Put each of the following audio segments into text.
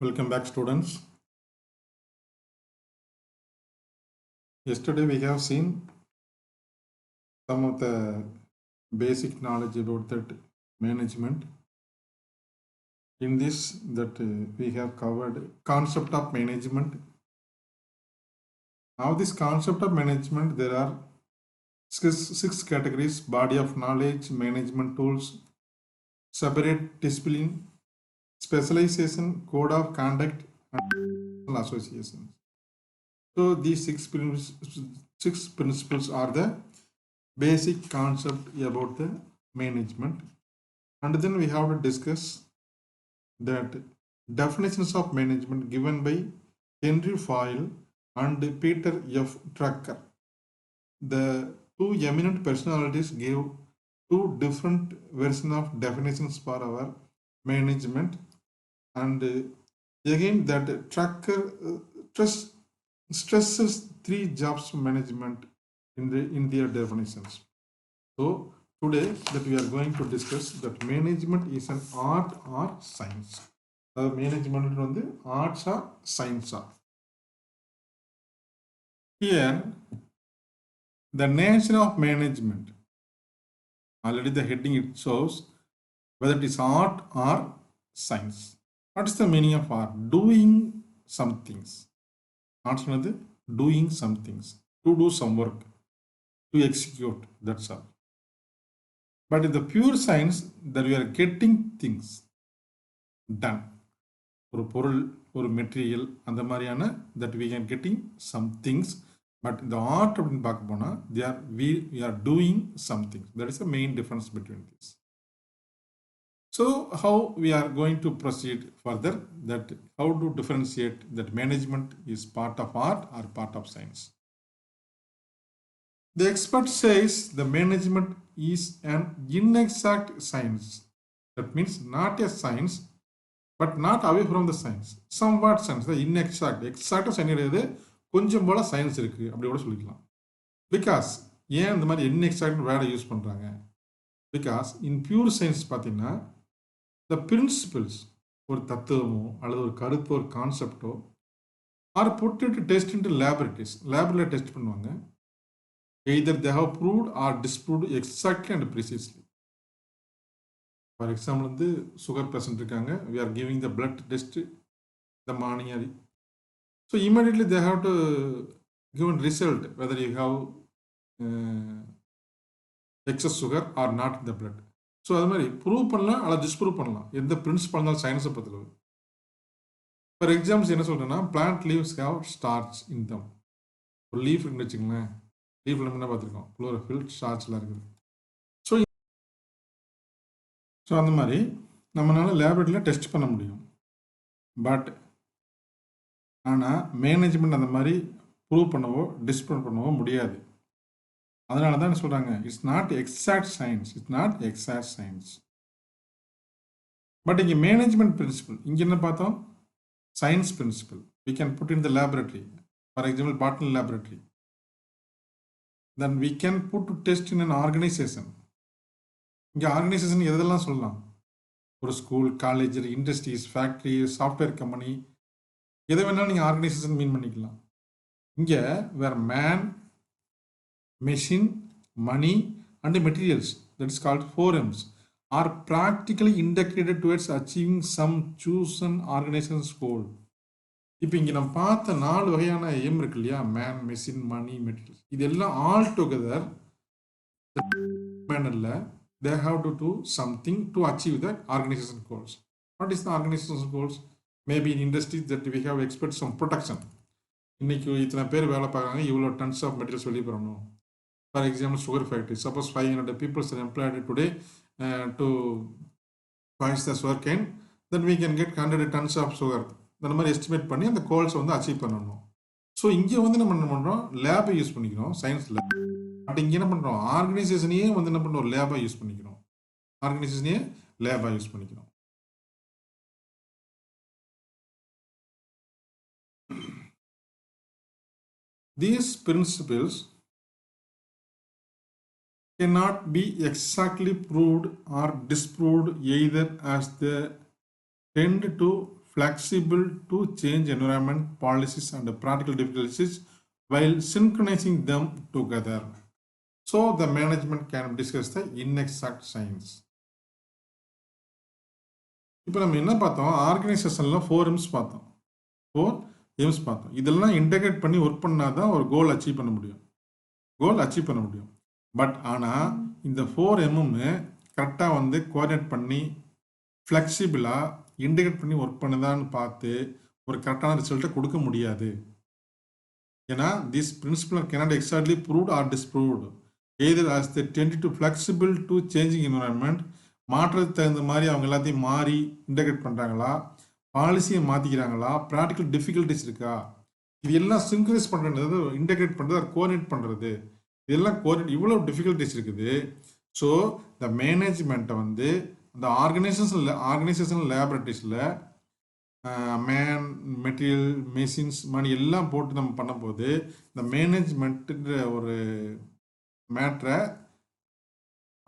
Welcome back, students. Yesterday we have seen some of the basic knowledge about that management. In this, we have covered concept of management. Now, this concept of management, there are six categories: body of knowledge, management tools, separate discipline, specialization, code of conduct, and associations. So these six principles are the basic concept about the management, and then we have to discuss that definitions of management given by Henry Foyle and Peter F. Drucker. The two eminent personalities gave two different versions of definitions for our management, and again that Drucker stresses three jobs management in their definitions. So today that we are going to discuss that management is an art or science. Management on the arts or science. Here, the nature of management. Already the heading it shows whether it is art or science. What is the meaning of art? Doing some things. Arts is doing some things. To do some work. To execute. That's all. But in the pure science, that we are getting things done. ஒரு பொருள் ஒரு material அந்த மாதிரியான that we are getting some things, but the art அப்படின்னு பார்க்க போனால் we are doing something. That is the main difference between this. So how we are going to proceed further, that how to differentiate that management is part of art or part of science. The expert says the management is an inexact science. That means not a science, but not away from the science. Somewhat science, the inexact. Exact science கொஞ்சம் போல science இருக்குது அப்படி கூட சொல்லிக்கலாம். Because ஏன் இந்த மாதிரி inexact வேர்டை யூஸ் பண்ணுறாங்க? பிகாஸ் இன் பியூர் சயின்ஸ் பார்த்தீங்கன்னா த பிரின்சிபிள்ஸ் ஒரு தத்துவமோ அல்லது ஒரு கருத்து ஒரு கான்செப்டோ or put it test into laboratories லேபரில் டெஸ்ட் பண்ணுவாங்க. Either they have proved or disproved exactly and precisely. For example வந்து சுகர் பேஷண்ட் இருக்காங்க, we are giving the blood test the morning அது. So immediately they have to given result whether you have excess sugar or not in the blood. So அது மாதிரி prove பண்ணலாம் அல்லது disprove பண்ணலாம். எந்த principal இருந்தாலும் சயின்ஸை பொறுத்தளவு. ஃபார் எக்ஸாம்பிள்ஸ் என்ன சொல்கிறேன்னா, பிளான்ட் லீவ்ஸ் ஹாவ் ஸ்டார்ச் இன் தம். ஒரு லீஃப் இருக்குன்னு வச்சுங்களேன், லீஃப்ல என்ன பார்த்துருக்கோம், குளோரோஃபில் ஸ்டார்ச்லாம் இருக்குது. ஸோ அந்த மாதிரி நம்மளால் லேபரேட்டரியில் டெஸ்ட் பண்ண முடியும். பட் ஆனால் மேனேஜ்மெண்ட் அந்த மாதிரி ப்ரூவ் பண்ணவோ டிஸ்ப்ரூவ் பண்ணவோ முடியாது. அதனால தான் சொல்கிறாங்க it's not exact science, it's not exact science. But இங்கே மேனேஜ்மெண்ட் பிரின்சிபல் இங்கே என்ன பார்த்தோம், science principle we can put in the laboratory. For example botany laboratory. Then we can put to test in an organisation. இங்கே organisation எதெல்லாம் சொல்லலாம், ஒரு school, college, industries, factory, software company, எதை வேணாலும் நீங்கள் ஆர்கனைசேஷன் மீன் பண்ணிக்கலாம். இங்கே வேறு man, machine, money and materials, that is called 4Ms or practically integrated towards achieving some சூசன் ஆர்கனைசேஷன்ஸ் கோல். இப்போ இங்கே நம்ம பார்த்த 4 வகையான எய்ம் இருக்கு இல்லையா, மேன், மெஷின், மணி, மெட்டீரியல்ஸ், இதெல்லாம் ஆல் டுகெதர் மேனரில் they have to do something to achieve the organization goals. What is the organization goals? Maybe in industries that we have expect some protection. இன்னைக்கு இத்தனை பேர் வேலை பார்க்குறாங்க, இவ்வளோ டன்ஸ் ஆஃப் மெட்டீரியல்ஸ் வெளியே போகணும். For example sugar factory, suppose 500 peoples are employed today to boys the sugar cane, then we can get 100 tons of sugar. அந்த மாதிரி எஸ்டிமேட் பண்ணி அந்த கோல்ஸை வந்து அச்சீவ் பண்ணணும். ஸோ இங்கே வந்து நம்ம என்ன பண்ணுறோம், லேபை யூஸ் பண்ணிக்கிறோம், சயின்ஸ் லேப். பட் இங்கே என்ன பண்ணுறோம், ஆர்கனைசேஷனையே வந்து என்ன பண்ணுறோம், லேபாக யூஸ் பண்ணிக்கிறோம். ஆர்கனைசேஷனையே லேபாக யூஸ் பண்ணிக்கிறோம். These principles cannot be exactly proved or disproved either, as they tend to flexible to change environment, policies, and practical difficulties while synchronizing them together. So the management can discuss the inexact science. இப்போ நம்ம என்ன பார்த்தோம், ஆர்கனைசேஷனில் 4 M's பார்த்தோம். 4 M's பார்த்தோம். இதெல்லாம் integrate பண்ணி work பண்ணால் தான் ஒரு கோல் அச்சீவ் பண்ண முடியும். பட் ஆனால் இந்த 4 M'ுமே கரெக்டாக வந்து கோஆர்டினேட் பண்ணி ஃப்ளெக்சிபிளாக இன்டெகிரேட் பண்ணி ஒர்க் பண்ணுதான்னு பார்த்து ஒரு கரெக்டான ரிசல்ட்டை கொடுக்க முடியாது. ஏன்னா this principle cannot exactly proved or disproved either as the tend to flexible to changing environment, மாற்றத்துக்கு தகுந்த மாதிரி அவங்க எல்லாத்தையும் மாறி இன்டெகிரேட் பண்ணுறாங்களா, பாலிசியை மாற்றிக்கிறாங்களா, ப்ராக்டிக்கல் டிஃபிகல்ட்டிஸ் இருக்கா, இது எல்லாம் சிங்க்ரைஸ் பண்ணுறது, இன்டெகிரேட் பண்ணுறது, கோஆர்டினேட் பண்ணுறது, இதெல்லாம் கோஆர்டினேட் இவ்வளோ டிஃபிகல்ட்டிஸ் இருக்குது. ஸோ இந்த மேனேஜ்மெண்ட்டை வந்து இந்த ஆர்கனைசேஷனல் லேபரேட்டரிஸில் மேன், மெட்டீரியல், மெஷின்ஸ், மணி எல்லாம் போட்டு நம்ம பண்ணும்போது இந்த மேனேஜ்மெண்ட்டுன்ற ஒரு மேட்ரை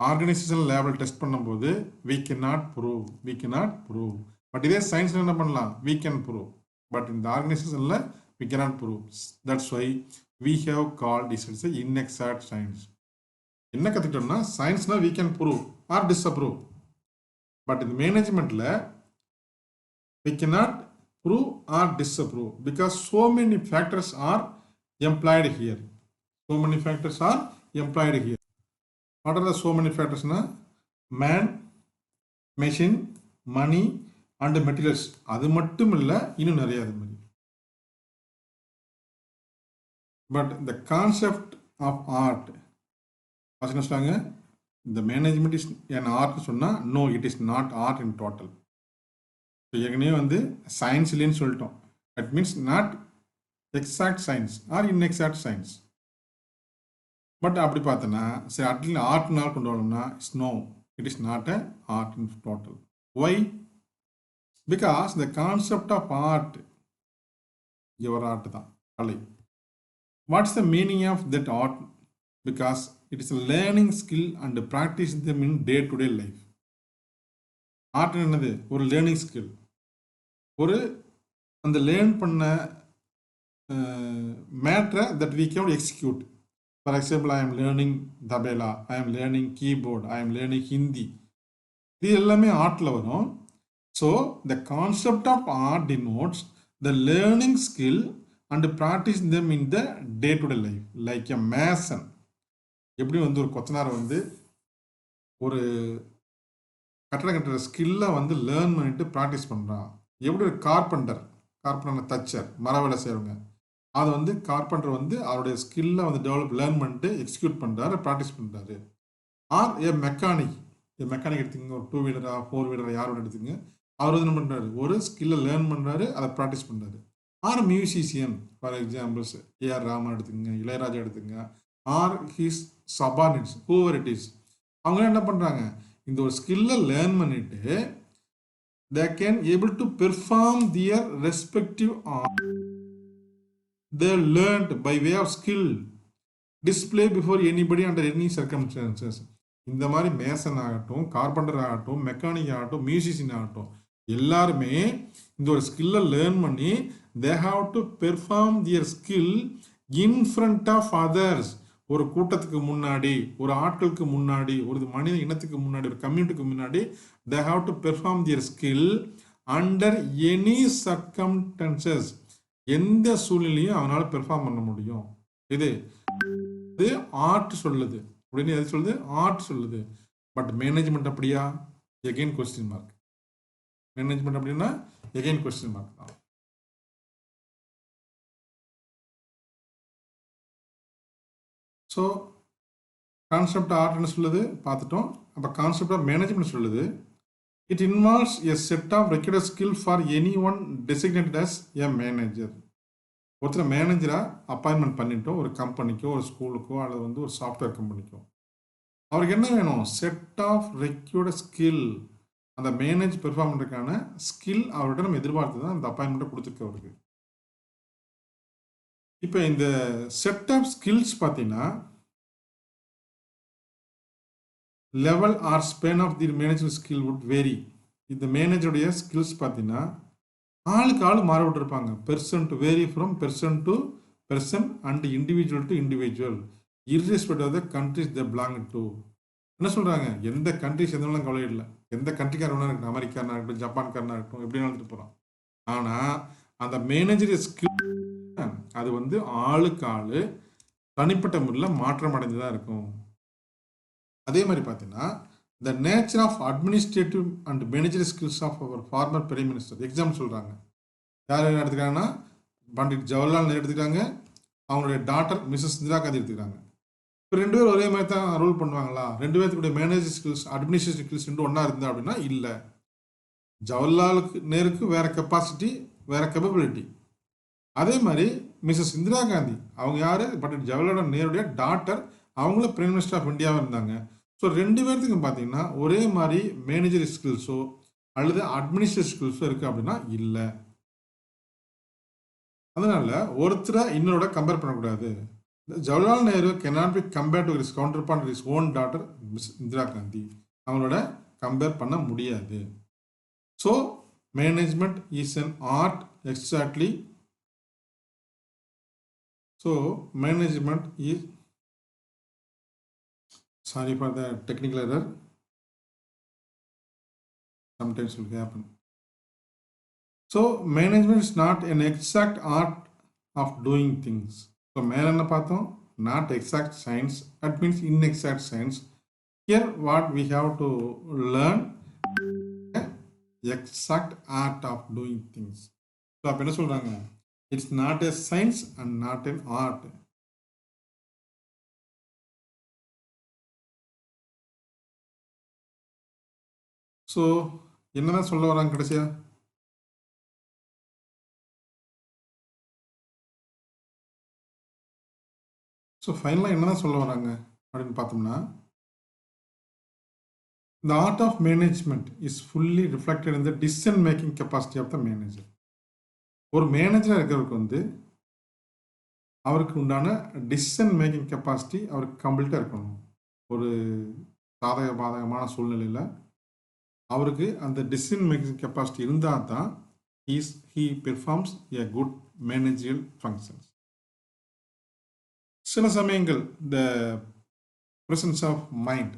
ஆர்கனைசேஷனல் லேபில் டெஸ்ட் பண்ணும்போது we cannot prove. பட் இதே சயின்ஸில் என்ன பண்ணலாம், we can prove. பட் இந்த ஆர்கனைசேஷனில் we cannot prove. That's why we have called this as inexact science. என்ன கற்றுக்கிட்டோம்னா சயின்ஸ்னால் we can prove or disapprove. But இந்த மேனேஜ்மெண்ட்டில் we cannot prove or disapprove because so many factors are employed here. What are the so many factors? Man, machine, money and materials. அது மட்டும் இல்லை, இன்னும் நிறைய அது மாதிரி. But the concept of art, என்ன சொல்றாங்க, the management is an art சொன்னா no, it is not art in total. ஏற்கனவே வந்து சயின்ஸ் இல்லைன்னு சொல்லிட்டோம். That means not exact science or inexact science. But அப்படி பார்த்தோன்னா சரி அட்லீஸ்ட் ஆர்ட்னால் கொண்டு வரணும்னா it is not a art in total. Why? Because the concept of art ஒரு ஆர்ட் தான், கலை. What's the meaning of that art? Because it is a learning skill and practice them in day to day life. Art என்னது? ஒரு learning skill. ஒரு அந்த learn பண்ண மேட்ரை that we can execute. For example, I am learning tabla, I am learning keyboard, I am learning Hindi. இது எல்லாமே ஆர்ட்டில் வரும். So the concept of art denotes the learning skill and practise them in the day to day life. Like a mason. எப்படி வந்து ஒரு கொத்தனார் வந்து ஒரு கட்டடம் கட்டுற ஸ்கில்லை வந்து லேர்ன் பண்ணிட்டு ப்ராக்டிஸ் பண்ணுறான். எப்படி ஒரு கார்பெண்டர் தச்சர், மர வேலை செய்கிறவங்க, அதை வந்து கார்பெண்டர் வந்து அவருடைய ஸ்கில்லை வந்து லேர்ன் பண்ணிட்டு எக்ஸிக்யூட் பண்ணுறாரு, ப்ராக்டிஸ் பண்ணுறாரு. ஆர் ஏ மெக்கானிக் எடுத்துங்க, ஒரு 2 வீலரா 4 வீலரா யாரோட எடுத்துங்க, அவர் வந்து என்ன பண்ணுறாரு, ஒரு ஸ்கில்லை லேர்ன் பண்ணுறாரு, அதை ப்ராக்டிஸ் பண்ணுறாரு. Or musician, for examples A R Rahman எடுத்துங்க, இளையராஜா எடுத்துங்க, or his subordinates, whoever it is, அவங்க என்ன பண்ணுறாங்க, இந்த ஒரு ஸ்கில்லை லேர்ன் பண்ணிட்டு they can able to perform their respective art they learned by way of skill display before anybody under any circumstances. இந்த மாதிரி மேசன் ஆகட்டும், கார்பெண்டர் ஆகட்டும், மெக்கானிக் ஆகட்டும், மியூசிஷியன் ஆகட்டும், எல்லாருமே இந்த ஒரு ஸ்கில்லை லேர்ன் பண்ணி they have to perform their skill in front of others. ஒரு கூட்டத்துக்கு முன்னாடி, ஒரு ஆட்களுக்கு முன்னாடி, ஒரு மனித இனத்துக்கு முன்னாடி, ஒரு கம்யூனிட்டிக்கு முன்னாடி they have to perform their skill under any circumstances. எந்த சூழ்நிலையும் அவனால பெர்ஃபார்ம் பண்ண முடியும். இது ஆர்ட் சொல்லுது. அப்படின்னு எது சொல்லுது? ஆர்ட் சொல்லுது. பட் மேனேஜ்மெண்ட் அப்படியா? Again question mark. மேனேஜ்மெண்ட் அப்படின்னா எகைன் கொஸ்டின் மார்க் தான். ஸோ கான்செப்ட் ஆர்ட்னு சொல்லுது பார்த்துட்டோம். அப்போ கான்செப்ட் ஆஃப் மேனேஜ்மெண்ட் சொல்லுது it involves a set of required skill for any one designated as a manager. ஒருத்தர் மேனேஜராக அப்பாயின்மெண்ட் பண்ணிட்டோம் ஒரு கம்பெனிக்கோ, ஒரு ஸ்கூலுக்கோ, அல்லது வந்து ஒரு சாஃப்ட்வேர் கம்பெனிக்கோ. அவருக்கு என்ன வேணும்? Set of required skill. அந்த மேனேஜ் பெர்ஃபார்ம் பண்ணுறதுக்கான ஸ்கில் அவர்கிட்ட நம்ம எதிர்பார்த்து தான் அந்த அப்பாயின்மெண்ட்டை கொடுத்துருக்கு அவருக்கு. இப்போ இந்த செட் ஆஃப் ஸ்கில்ஸ் பார்த்தீங்கன்னா level or span of the manager skill would vary. இந்த மேனேஜருடைய ஸ்கில்ஸ் பார்த்தீங்கன்னா ஆளுக்கு ஆள் மாறுபட்டு இருப்பாங்க. Person to vary from person to person and individual to individual irrespect of the countries the belong to. என்ன சொல்கிறாங்க, எந்த கண்ட்ரி சேர்ந்தவங்களும் கவலை இல்லை, எந்த கண்ட்ரிக்காரனாக இருக்கட்டும், அமெரிக்காரனாக இருக்கட்டும், ஜப்பான்காரனாக இருக்கட்டும், எப்படின்னு வந்துட்டு போகிறான். ஆனால் அந்த மேனேஜர் ஸ்கில் அது வந்து ஆளுக்கு ஆள் தனிப்பட்ட முறையில் மாற்றம் அடைந்து தான் இருக்கும். அதே மாதிரி பார்த்தீங்கன்னா the nature of administrative and manager skills of our former prime minister example சொல்கிறாங்க. யார் எடுத்துக்கிறாங்கன்னா பண்டிட் ஜவஹர்லால் நேரு எடுத்துக்கிறாங்க, அவங்களுடைய டாட்டர் மிஸ்ஸஸ் இந்திரா காந்தி எடுத்துக்கிறாங்க. இப்போ 2 பேரும் ஒரே மாதிரி தான் ரூல் பண்ணுவாங்களா? 2 பேர்த்துக்குடைய மேனேஜர் ஸ்கில்ஸ் அட்மினிஸ்ட்ரேட்டிவ் ஸ்கில்ஸ் ரெண்டும் ஒன்றா இருந்தா அப்படின்னா இல்லை. ஜவஹர்லாலுக்கு நேருக்கு வேறு கெப்பாசிட்டி, வேறு கேப்பபிலிட்டி. அதே மாதிரி மிஸ்ஸஸ் இந்திரா காந்தி அவங்க யார், பண்டிட் ஜவஹர்லால் நேருடைய டாட்டர், அவங்களும் பிரைம் மினிஸ்டர் ஆஃப் இந்தியாவாக இருந்தாங்க. ஸோ 2 பேர்த்துக்கும் பார்த்தீங்கன்னா ஒரே மாதிரி மேனேஜர் ஸ்கில்ஸோ அல்லது அட்மினிஸ்ட்ரேட்டிவ் ஸ்கில்ஸோ இருக்குது அப்படின்னா இல்லை. அதனால் ஒருத்தரை இன்னொரு கம்பேர் பண்ணக்கூடாது. Jawaharlal Nehru cannot be compared to his counterpart his own daughter miss Indira Gandhi. அவங்களோட கம்பேர் பண்ண முடியாது. So management is an art exactly. So management is, sorry for the technical error, sometimes it will happen. So management is not an exact art of doing things. So மேல என்ன பார்த்தோம், not exact science, that means inexact science. Here what we have to learn exact art of doing things. So அப்ப என்ன சொல்றாங்க, it's not a science and not an art. So என்னதான் சொல்ல வராங்க கடைசியா? ஸோ ஃபைனலாக என்னதான் சொல்ல வராங்க அப்படின்னு பார்த்தோம்னா, the art of management is fully reflected in the decision making capacity of the manager. ஒரு மேனேஜராக இருக்கிறவருக்கு வந்து அவருக்கு உண்டான டிசிஷன் மேக்கிங் கெப்பாசிட்டி அவருக்கு கம்ப்ளீட்டாக இருக்கணும். ஒரு சாதக பாதகமான சூழ்நிலையில் அவருக்கு அந்த டிசிஷன் மேக்கிங் கெப்பாசிட்டி இருந்தால் தான் he performs a good managerial functions. சில சமயங்கள் the presence of mind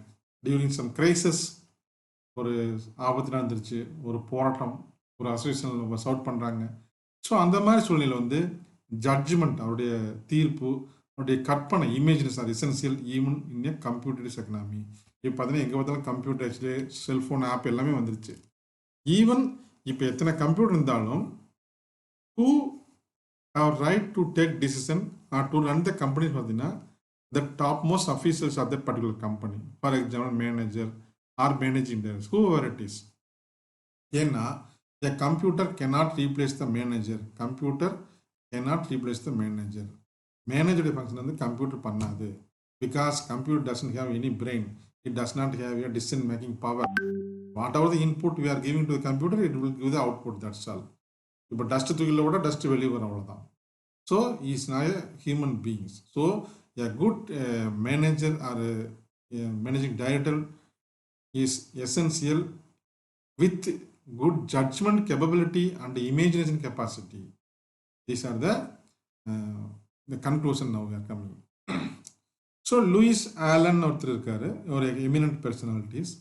during some crisis, ஒரு ஆபத்து நடந்துருச்சு, ஒரு போராட்டம், ஒரு அசோசியேஷன் ஒர்க் அவுட் பண்ணுறாங்க. ஸோ அந்த மாதிரி சூழ்நிலை வந்து ஜட்ஜ்மெண்ட், அவருடைய தீர்ப்பு, அவருடைய கற்பனை, imagines are essential even in a computerised economy. இப்போ பார்த்தீங்கன்னா எங்கே பார்த்தாலும் கம்ப்யூட்டர், செல்ஃபோன் ஆப் எல்லாமே வந்துருச்சு. ஈவன் இப்போ எத்தனை கம்ப்யூட்டர் இருந்தாலும் who have right to take decision or to run the company பார்த்தீங்கன்னா the topmost officials of that particular company, for example manager or managing director, whoever it is. ஏன்னா a computer cannot replace the manager. Computer cannot replace the manager. Manager function வந்து computer பண்ணாது. Because computer doesn't have any brain. It does not have a decision making power. Whatever the input we are giving to the computer, it will give the output, that's all. இப்போ dust தூக்கில விட dust வெளியே வரும், அவ்வளோதான். So is not a human beings. So a good manager or managing director is essential with good judgement capability and imagination capacity. These are the conclusion now we are coming. So Louis Allen ஒருத்தர் இருக்காரு, ஒரு eminent personalities.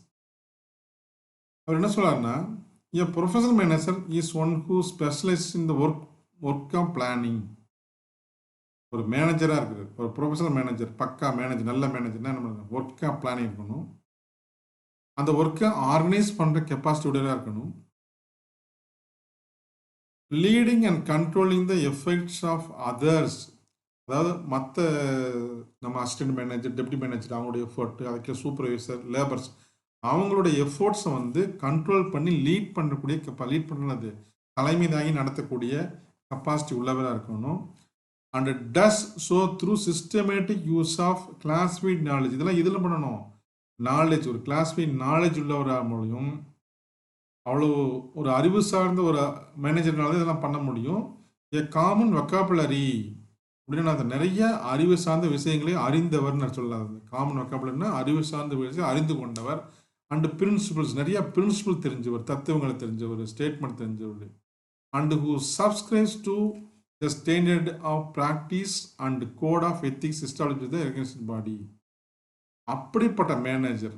அவர் என்ன சொல்றாருன்னா, a professional manager is one who specializes in the work of planning. ஒரு மேனேஜராக இருக்குது, ஒரு professional manager, பக்கா மேனேஜர், நல்ல மேனேஜர்னா என்ன பண்ணுறது, ஒர்க்காக பிளானிங் இருக்கணும், அந்த ஒர்க்கை ஆர்கனைஸ் பண்ணுற கெப்பாசிட்டி உடையதாக இருக்கணும், leading and controlling the effects of others. அதாவது மற்ற நம்ம அசிஸ்டன்ட் மேனேஜர், டெப்டி மேனேஜர், அவங்களுடைய எஃபர்ட், அதுக்கு சூப்பர்வைசர், லேபர்ஸ், அவங்களுடைய எஃபோர்ட்ஸை வந்து கண்ட்ரோல் பண்ணி லீட் பண்ணுறது, தலைமை தாங்கி நடத்தக்கூடிய கெப்பாசிட்டி உள்ளவராக இருக்கணும். And thus so through systematic use of classified knowledge. இதெல்லாம் இதில் பண்ணணும், நாலேஜ், ஒரு கிளாஸ்ஃபைட் நாலேஜ் உள்ளவராக மூலியம், அவ்வளோ ஒரு அறிவு சார்ந்த ஒரு மேனேஜர்னால இதெல்லாம் பண்ண முடியும். ஏ காமன் வொக்காபுலரி அப்படின்னா அந்த நிறைய அறிவு சார்ந்த விஷயங்களே அறிந்தவர்னு சொல்லாது. காமன் வொக்காபுலரினா அறிவு சார்ந்த விஷயம் அறிந்து கொண்டவர். அண்டு பிரின்சிபல்ஸ், நிறைய பிரின்சிபல் தெரிஞ்சவர், தத்துவங்களை தெரிஞ்சவர், ஸ்டேட்மெண்ட் தெரிஞ்சவர். and who subscribes to the standard of practice and code of ethics established by the recognized body. அப்படிப்பட்ட மேனேஜர்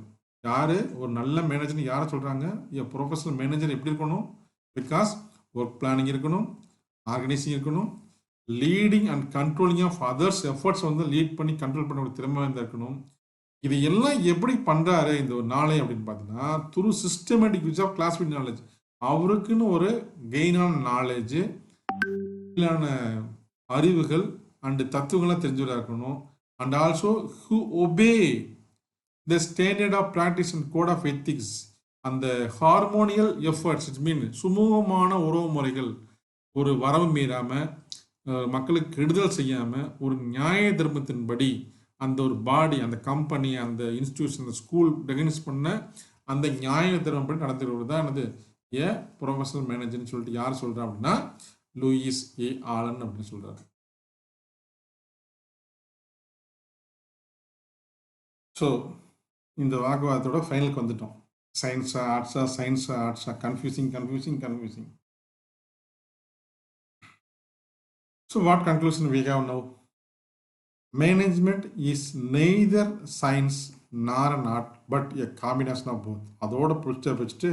யாரு? ஒரு நல்ல மேனேஜர்னு யாரை சொல்றாங்க? ப்ரொஃபஷனல் மேனேஜர் எப்படி இருக்கணும்? பிகாஸ் ஒர்க் பிளானிங் இருக்கணும், ஆர்கனைசிங் இருக்கணும், leading and controlling of others efforts வந்து லீட் பண்ணி கண்ட்ரோல் பண்ண ஒரு திறமை வந்து இருக்கணும். இது எல்லாம் எப்படி பண்றாரு இந்த ஒரு நாளை அப்படின்னு பார்த்தீங்கன்னா, through systematic use of classified knowledge. அவருக்குன்னு ஒரு கெயினான நாலேஜ், அறிவுகள் அண்ட் தத்துவங்கள்லாம் தெரிஞ்சவராக இருக்கணும். And also who obey the standard of practice and code of ethics. அந்த ஹார்மோனியல் எஃபர்ட்ஸ் இட்ஸ் மீன் சுமூகமான உறவு முறைகள், ஒரு வரவு மீறாமல், மக்களுக்கு கெடுதல் செய்யாமல், ஒரு நியாய தர்மத்தின்படி அந்த ஒரு பாடி, அந்த கம்பெனி, அந்த இன்ஸ்டிடியூஷன், அந்த ஸ்கூல் ரெகனைஸ் பண்ண அந்த நியாய தர்மப்படி நடத்துகிறது தான் என்னது ப்ரொஃபஷனல் மேனேஜர்னு சொல்லிட்டு யார் சொல்கிறா அப்படின்னா லூயிஸ் ஏ ஆலன் அப்படின்னு சொல்கிறாரு. ஸோ இந்த வாக்குவாதத்தோட ஃபைனலுக்கு வந்துட்டோம். சயின்ஸா ஆர்ட்ஸா, சயின்ஸா ஆர்ட்ஸா, confusing. So what conclusion we have now? Management is neither science nor an art but a combination of both. அதோட புடிச்ச வச்சுட்டு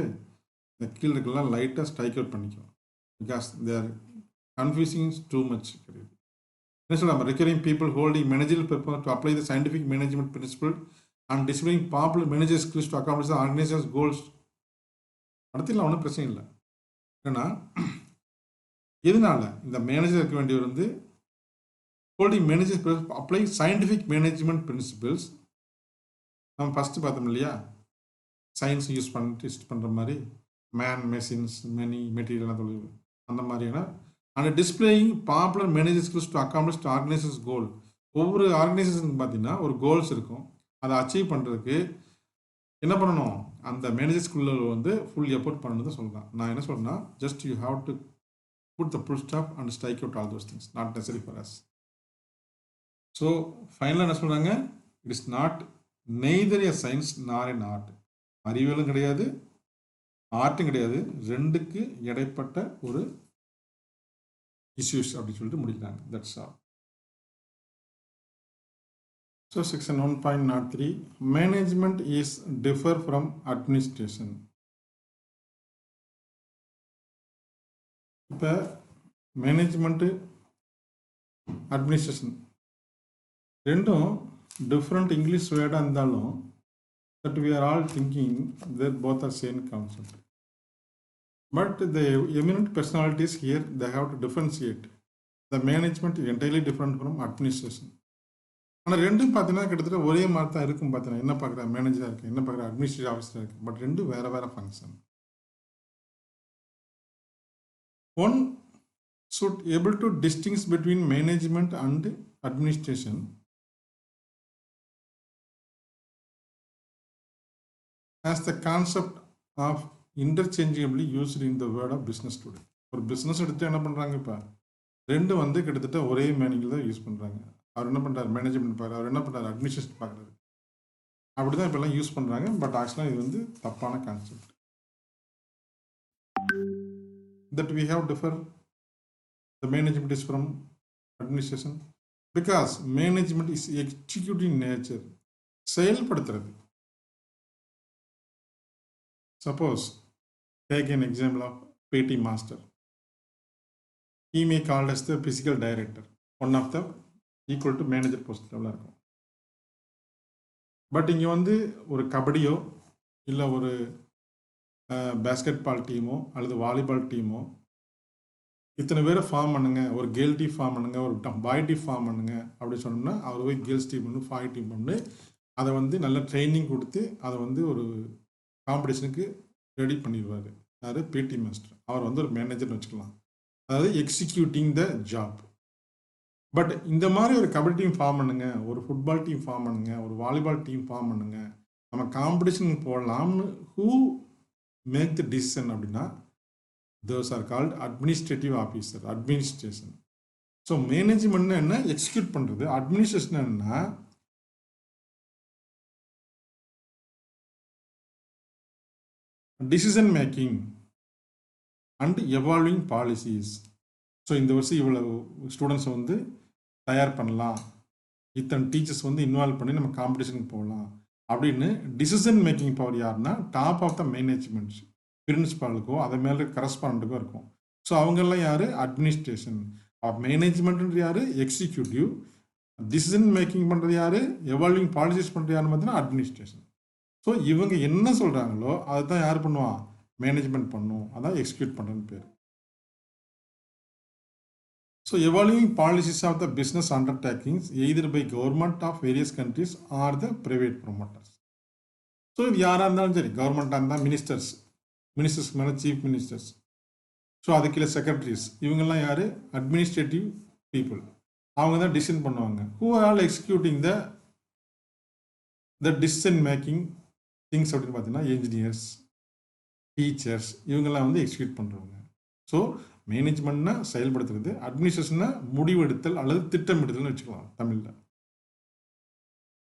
இந்த கீழே இருக்கலாம் லைட்டாக ஸ்ட்ரைக் அவுட் பண்ணிக்கும். Because there confusing too much. என்ன சொல்லலாம்? Recurring people holding managerial purpose to apply the scientific management principle and displaying popular manager skills to accomplish the organization's goals. அடுத்துல ஒன்றும் பிரச்சனை இல்லை. ஏன்னா எதனால இந்த மேனேஜர் இருக்க வேண்டியவர் வந்து holding managers apply scientific management principles. நம்ம ஃபஸ்ட்டு பார்த்தோம் இல்லையா, சயின்ஸ் யூஸ் பண்ணி டெஸ்ட் பண்ணுற மாதிரி மேன், மெஷின்ஸ், மெனி, மெட்டீரியல் தொழில் அந்த மாதிரியான and displaying popular manager skills to accomplish organisation goal. ஒவ்வொரு ஆர்கனைசேஷனுக்கு பார்த்தீங்கன்னா ஒரு கோல்ஸ் இருக்கும். அதை அச்சீவ் பண்ணுறதுக்கு என்ன பண்ணணும்? அந்த மேனேஜர் ஸ்கில்ல வந்து ஃபுல் எஃபோர்ட் பண்ணணும் தான் சொல்கிறேன். நான் என்ன சொல்கிறேன்னா, just you have to put the full stop and strike out all those things, not necessary for us. So ஃபைனலாக என்ன சொல்கிறாங்க? It is not neither a science nor an art. அறிவியலும் கிடையாது, ஆர்ட்டும் கிடையாது, ரெண்டுக்கு இடைப்பட்ட ஒரு இஷ்யூஸ் அப்படின்னு சொல்லிட்டு முடிக்கிறாங்க. That's all. So section 1.03 management is differ from administration. இப்போ மேனேஜ்மெண்ட்டு, அட்மினிஸ்ட்ரேஷன் ரெண்டும் டிஃப்ரெண்ட் இங்கிலீஷ் வேர்டாக இருந்தாலும் but we are all thinking that both are same concept. But the eminent personalities here, they have to differentiate. The management is entirely different from administration. ஆனால் ரெண்டும் பார்த்தீங்கன்னா கிட்டத்தட்ட ஒரே மாதிரி தான் இருக்கும். பார்த்தீங்கன்னா என்ன பார்க்குற மேனேஜராக இருக்குது, என்ன பார்க்குற அட்மினிஸ்ட்ரேட்டிவ் ஆஃபீஸராக இருக்குது. பட் ரெண்டும் வேறு வேறு function. One should able to distinguish between management and administration as the concept of interchangeably used in the word of business today. ஒரு பிஸ்னஸ் எடுத்து என்ன பண்ணுறாங்க? இப்போ ரெண்டு வந்து கிட்டத்தட்ட ஒரே மீனிங்கில் தான் யூஸ் பண்ணுறாங்க. அவர் என்ன பண்ணுறாரு? மேனேஜ்மெண்ட் பார்க்குறாரு, அவர் என்ன பண்ணுறாரு? அட்மினிஸ்ட்ரேஷன் பார்க்குறாரு. அப்படி தான் இப்போல்லாம் யூஸ் பண்ணுறாங்க. பட் ஆக்சுவலாக இது வந்து தப்பான concept. That we have differ, the management is from administration because management is executing nature, செயல்படுத்துறது. Suppose take an example of PT master. He may called as the physical director, one of the equal to manager post level இருக்கும். But இங்கே வந்து ஒரு கபடியோ இல்லை ஒரு basket பால் demo அல்லது volleyball demo இத்தனை பேரை form பண்ணுங்க, ஒரு கேர்ள் டீம் ஃபார்ம் பண்ணுங்க, ஒரு பாய் டீம் ஃபார்ம் பண்ணுங்க அப்படின்னு சொன்னோம்னா அவர் போய் கேர்ள்ஸ் டீம் பண்ணு, பாய் டீம் பண்ணு, அதை வந்து நல்ல ட்ரைனிங் கொடுத்து அதை வந்து ஒரு காம்படிஷனுக்கு ரெடி பண்ணிடுவார். யார்? PT master. அவர் வந்து ஒரு மேனேஜர்னு வச்சுக்கலாம், அதாவது எக்ஸிக்யூட்டிங் த ஜாப். பட் இந்த மாதிரி ஒரு கபடி டீம் ஃபார்ம் பண்ணுங்க, ஒரு ஃபுட்பால் டீம் ஃபார்ம் பண்ணுங்க, ஒரு வாலிபால் டீம் ஃபார்ம் பண்ணுங்க, நம்ம காம்படிஷன் போடலாம்னு ஹூ மேக் த டிசிஷன் அப்படின்னா those are called administrative officer, administration. So management என்ன? எக்ஸிக்யூட் பண்ணுறது. அட்மினிஸ்ட்ரேஷன் என்ன? Decision making. And evolving policies. So இந்த வருஷம் இவ்வளோ ஸ்டூடெண்ட்ஸை வந்து தயார் பண்ணலாம், இத்தனை டீச்சர்ஸ் வந்து இன்வால்வ் பண்ணி நம்ம காம்படிஷனுக்கு போகலாம் அப்படின்னு டிசிஷன் மேக்கிங் பவர் யாருன்னா டாப் ஆஃப் த மேனேஜ்மெண்ட், பிரின்சிபாலுக்கோ அதை மேலே கரஸ்பாண்டுக்கோ இருக்கும். ஸோ அவங்கெல்லாம் யார்? அட்மினிஸ்ட்ரேஷன். மேனேஜ்மெண்ட்ன்றது யார்? எக்ஸிக்யூட்டிவ். டிசிஷன் மேக்கிங் பண்ணுறது யார்? எவால்விங் பாலிசிஸ் பண்ணுறது யாருன்னு பார்த்தீங்கன்னா அட்மினிஸ்ட்ரேஷன். ஸோ இவங்க என்ன சொல்கிறாங்களோ அதை தான் யார் பண்ணுவான்? மேனேஜ்மெண்ட் பண்ணும். அதான் எக்ஸிக்யூட் பண்ணுறன்னு பேர். So evolving policies of the business undertakings either by government of various countries or the private promoters. So இது யாராக இருந்தாலும் சரி, கவர்மெண்ட்டாக இருந்தால் மினிஸ்டர்ஸ்க்கு மேலே சீஃப் மினிஸ்டர்ஸ், ஸோ அதுக்குள்ள செக்ரட்டரிஸ், இவங்கெல்லாம் யார்? Administrative people. அவங்க தான் டிசிஷன் பண்ணுவாங்க. Who all executing the decision making things அப்படின்னு பார்த்தீங்கன்னா என்ஜினியர்ஸ், டீச்சர்ஸ், இவங்கெல்லாம் வந்து எக்ஸிக்யூட் பண்ணுறவங்க. ஸோ மேனேஜ்மெண்ட்னா செயல்படுத்துறது, அட்மினிஸ்ட்ரேஷன்னா முடிவெடுத்தல் அல்லது திட்டமிடுதல்னு வச்சுக்கலாம் தமிழில்.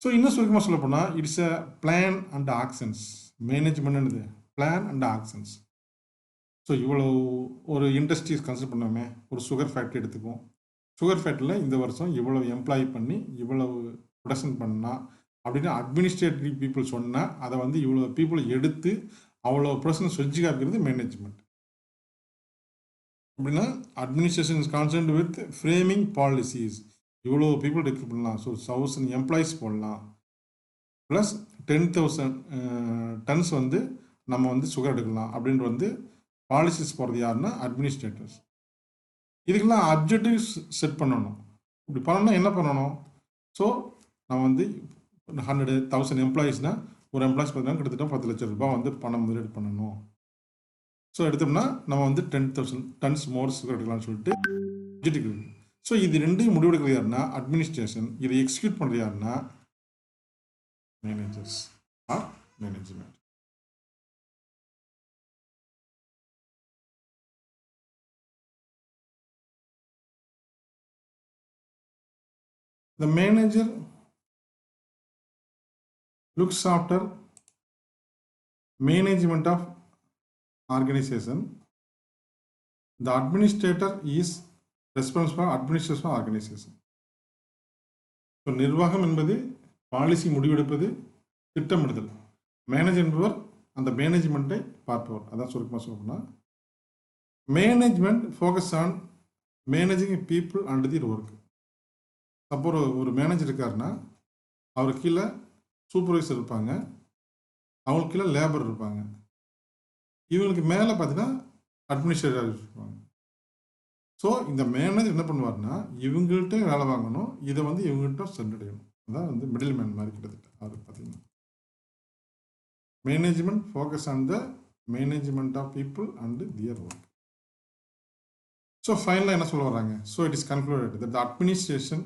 ஸோ இன்னும் சுருக்கமாக சொல்ல போனால் it's a plan and actions. மேனேஜ்மெண்ட்னு பிளான் அண்ட் ஆக்ஷன்ஸ். ஸோ இவ்வளோ ஒரு இண்டஸ்ட்ரீஸ் கன்சிடர் பண்ணோமே, ஒரு சுகர் ஃபேக்ட்ரி எடுத்துக்குவோம். சுகர் ஃபேக்ட்ரியில் இந்த வருஷம் இவ்வளோ எம்ப்ளாய் பண்ணி இவ்வளவு ப்ரொடக்ஷன் பண்ணால் அப்படின்னு அட்மினிஸ்ட்ரேட்டிவ் பீப்புள் சொன்னால் அதை வந்து இவ்வளோ பீப்புளை எடுத்து அவ்வளோ ப்ரொடக்ஷன் செஞ்சு காக்கிறது மேனேஜ்மெண்ட். அப்படின்னா administration is concerned with framing policies. இவ்வளோ பீப்புள் ரெக்ரூட் பண்ணலாம், ஸோ 1000 எம்ப்ளாயிஸ் போடலாம், ப்ளஸ் 10,000 டன்ஸ் வந்து நம்ம வந்து சுகர் எடுக்கலாம் அப்படின்ற வந்து பாலிசிஸ் போகிறது யாருன்னா அட்மினிஸ்ட்ரேட்டர்ஸ். இதுக்கெல்லாம் அப்ஜெக்டிவ்ஸ் செட் பண்ணணும். இப்படி பண்ணணும்னா என்ன பண்ணணும்? ஸோ நம்ம வந்து 100,000 எம்ப்ளாயிஸ்னால் ஒரு எம்ப்ளாயிஸ் பார்த்தீங்கன்னா கிட்டத்தட்ட 10 லட்சம் ரூபாய் வந்து பணம் முதலீடு பண்ணணும். ஸோ எடுத்தோம்னா நம்ம வந்து 10,000 டன்ஸ் மோர் சுகர் எடுக்கலாம்னு சொல்லிட்டு அப்ஜெக்டிவ் இருக்குது. ஸோ இது ரெண்டையும் முடிவெடுக்கிறது யாருன்னா அட்மினிஸ்ட்ரேஷன். இதை எக்ஸிக்யூட் பண்ணுறது யாருன்னா managers or management. The manager looks after management of organization. The administrator is responsible for administration of organization. So நிர்வாகம் என்பது பாலிசி முடிவெடுப்பது, திட்டமிடுதல். மேனேஜர் என்பவர் அந்த மேனேஜ்மெண்ட்டை பார்ப்பவர். அதான் சுருக்கமாக சொல்லணும்னா management focus on managing people and the work. அப்போ ஒரு மேனேஜர் இருக்காருன்னா அவருக்கு கீழே சூப்பர்வைசர் இருப்பாங்க, அவங்களுக்கு கீழே லேபர் இருப்பாங்க, இவங்களுக்கு மேலே பார்த்தீங்கன்னா அட்மினிஸ்ட்ரேட்டர் இருப்பாங்க. ஸோ இந்த மேனேஜர் என்ன பண்ணுவார்னா இவங்கள்ட்ட வேலை வாங்கணும், இதை வந்து இவங்கள்ட்ட சென்றடையணும். அதான் வந்து மிடில் மேன் மாதிரி கிட்டத்தட்ட அவருக்கு பார்த்தீங்கன்னா. Management focus on the management of people and their work. So ஃபைனலாக என்ன சொல்ல வர்றாங்க? So it is concluded that the administration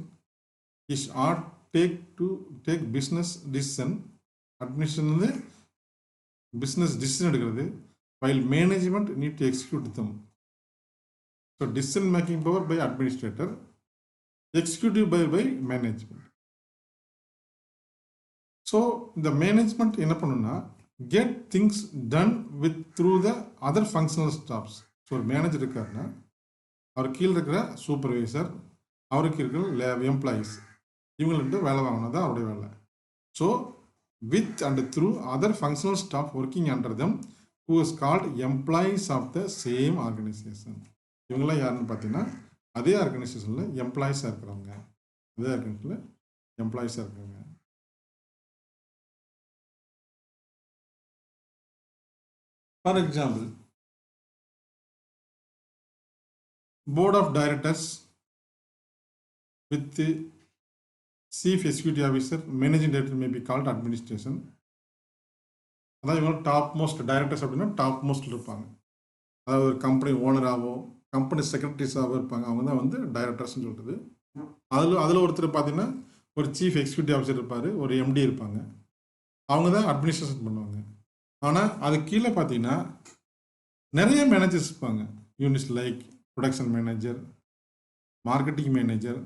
is ought take business decision. Administration வந்து business decision எடுக்கிறது, while management need to execute them. So decision making power by administrator, executive by management. So the management என்ன பண்ணுன்னா get things done with through the other functional staffs. So ஒரு manager இருக்காருன்னா அவர் கீழே இருக்கிற supervisor, அவருக்கு இருக்கிற employees, இவங்கள்ட்ட வேலை வாங்கினது தான் அவருடைய வேலை. So with and through other functional staff working under them who is called employees of the same organisation. இவங்கெல்லாம் யாருன்னு பார்த்தீங்கன்னா அதே ஆர்கனைசேஷனில் எம்ப்ளாயீஸாக இருக்கிறவங்க, அதே ஆர்கனைசேஷனில் எம்ப்ளாயீஸாக இருக்கிறவங்க. For example, board of directors with Chief Executive Officer, Managing Director may be called administration. அதாவது இவங்க டாப் மோஸ்ட் டைரக்டர்ஸ் அப்படின்னா டாப் மோஸ்ட்டில் இருப்பாங்க. அதாவது ஒரு கம்பெனி ஓனராகவோ கம்பெனி செக்ரட்டரிஸாகவோ இருப்பாங்க. அவங்க தான் வந்து டைரக்டர்ஸ்ன்னு சொல்கிறது. அதில் ஒருத்தர் பார்த்தீங்கன்னா ஒரு சீஃப் எக்ஸிக்யூட்டிவ் ஆஃபீஸர் இருப்பார், ஒரு எம்டி இருப்பாங்க. அவங்க தான் அட்மினிஸ்ட்ரேஷன் பண்ணுவாங்க. ஆனால் அது கீழே பார்த்தீங்கன்னா நிறைய மேனேஜர்ஸ் இருப்பாங்க. Units like production manager, marketing manager,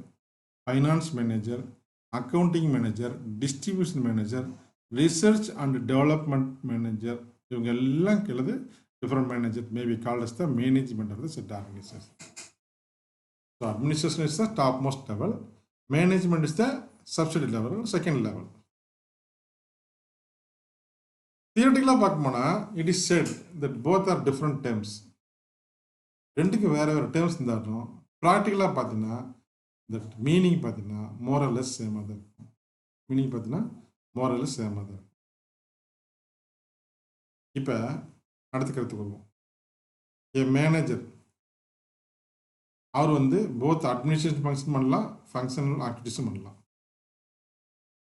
finance manager, accounting manager, distribution manager, research and development manager, இவங்க எல்லாம் கீழே different managers may be called as the management of the said organization. So administration is the topmost level, management is the subsidiary level, second level. Theoretically பார்க்கும்போனா it is said that both are different terms. ரெண்டுக்கு வேற வேற terms இருந்தாலும் ப்ராக்டிக்கலாக பார்த்தீங்கன்னா that meaning பார்த்தீங்கன்னா மோரலஸ் சேமாக தான் இருக்கும். மீனிங் பார்த்தீங்கன்னா மோரலஸ் சேமாக தான் இருக்கும். இப்போ அடுத்த கருத்து வருவோம். ஏ மேனேஜர் அவர் வந்து போத் அட்மினிஸ்ட்ரேஷன் ஃபங்க்ஷன் பண்ணலாம், ஃபங்க்ஷனல் ஆக்டிவிட்டிஸும் பண்ணலாம்.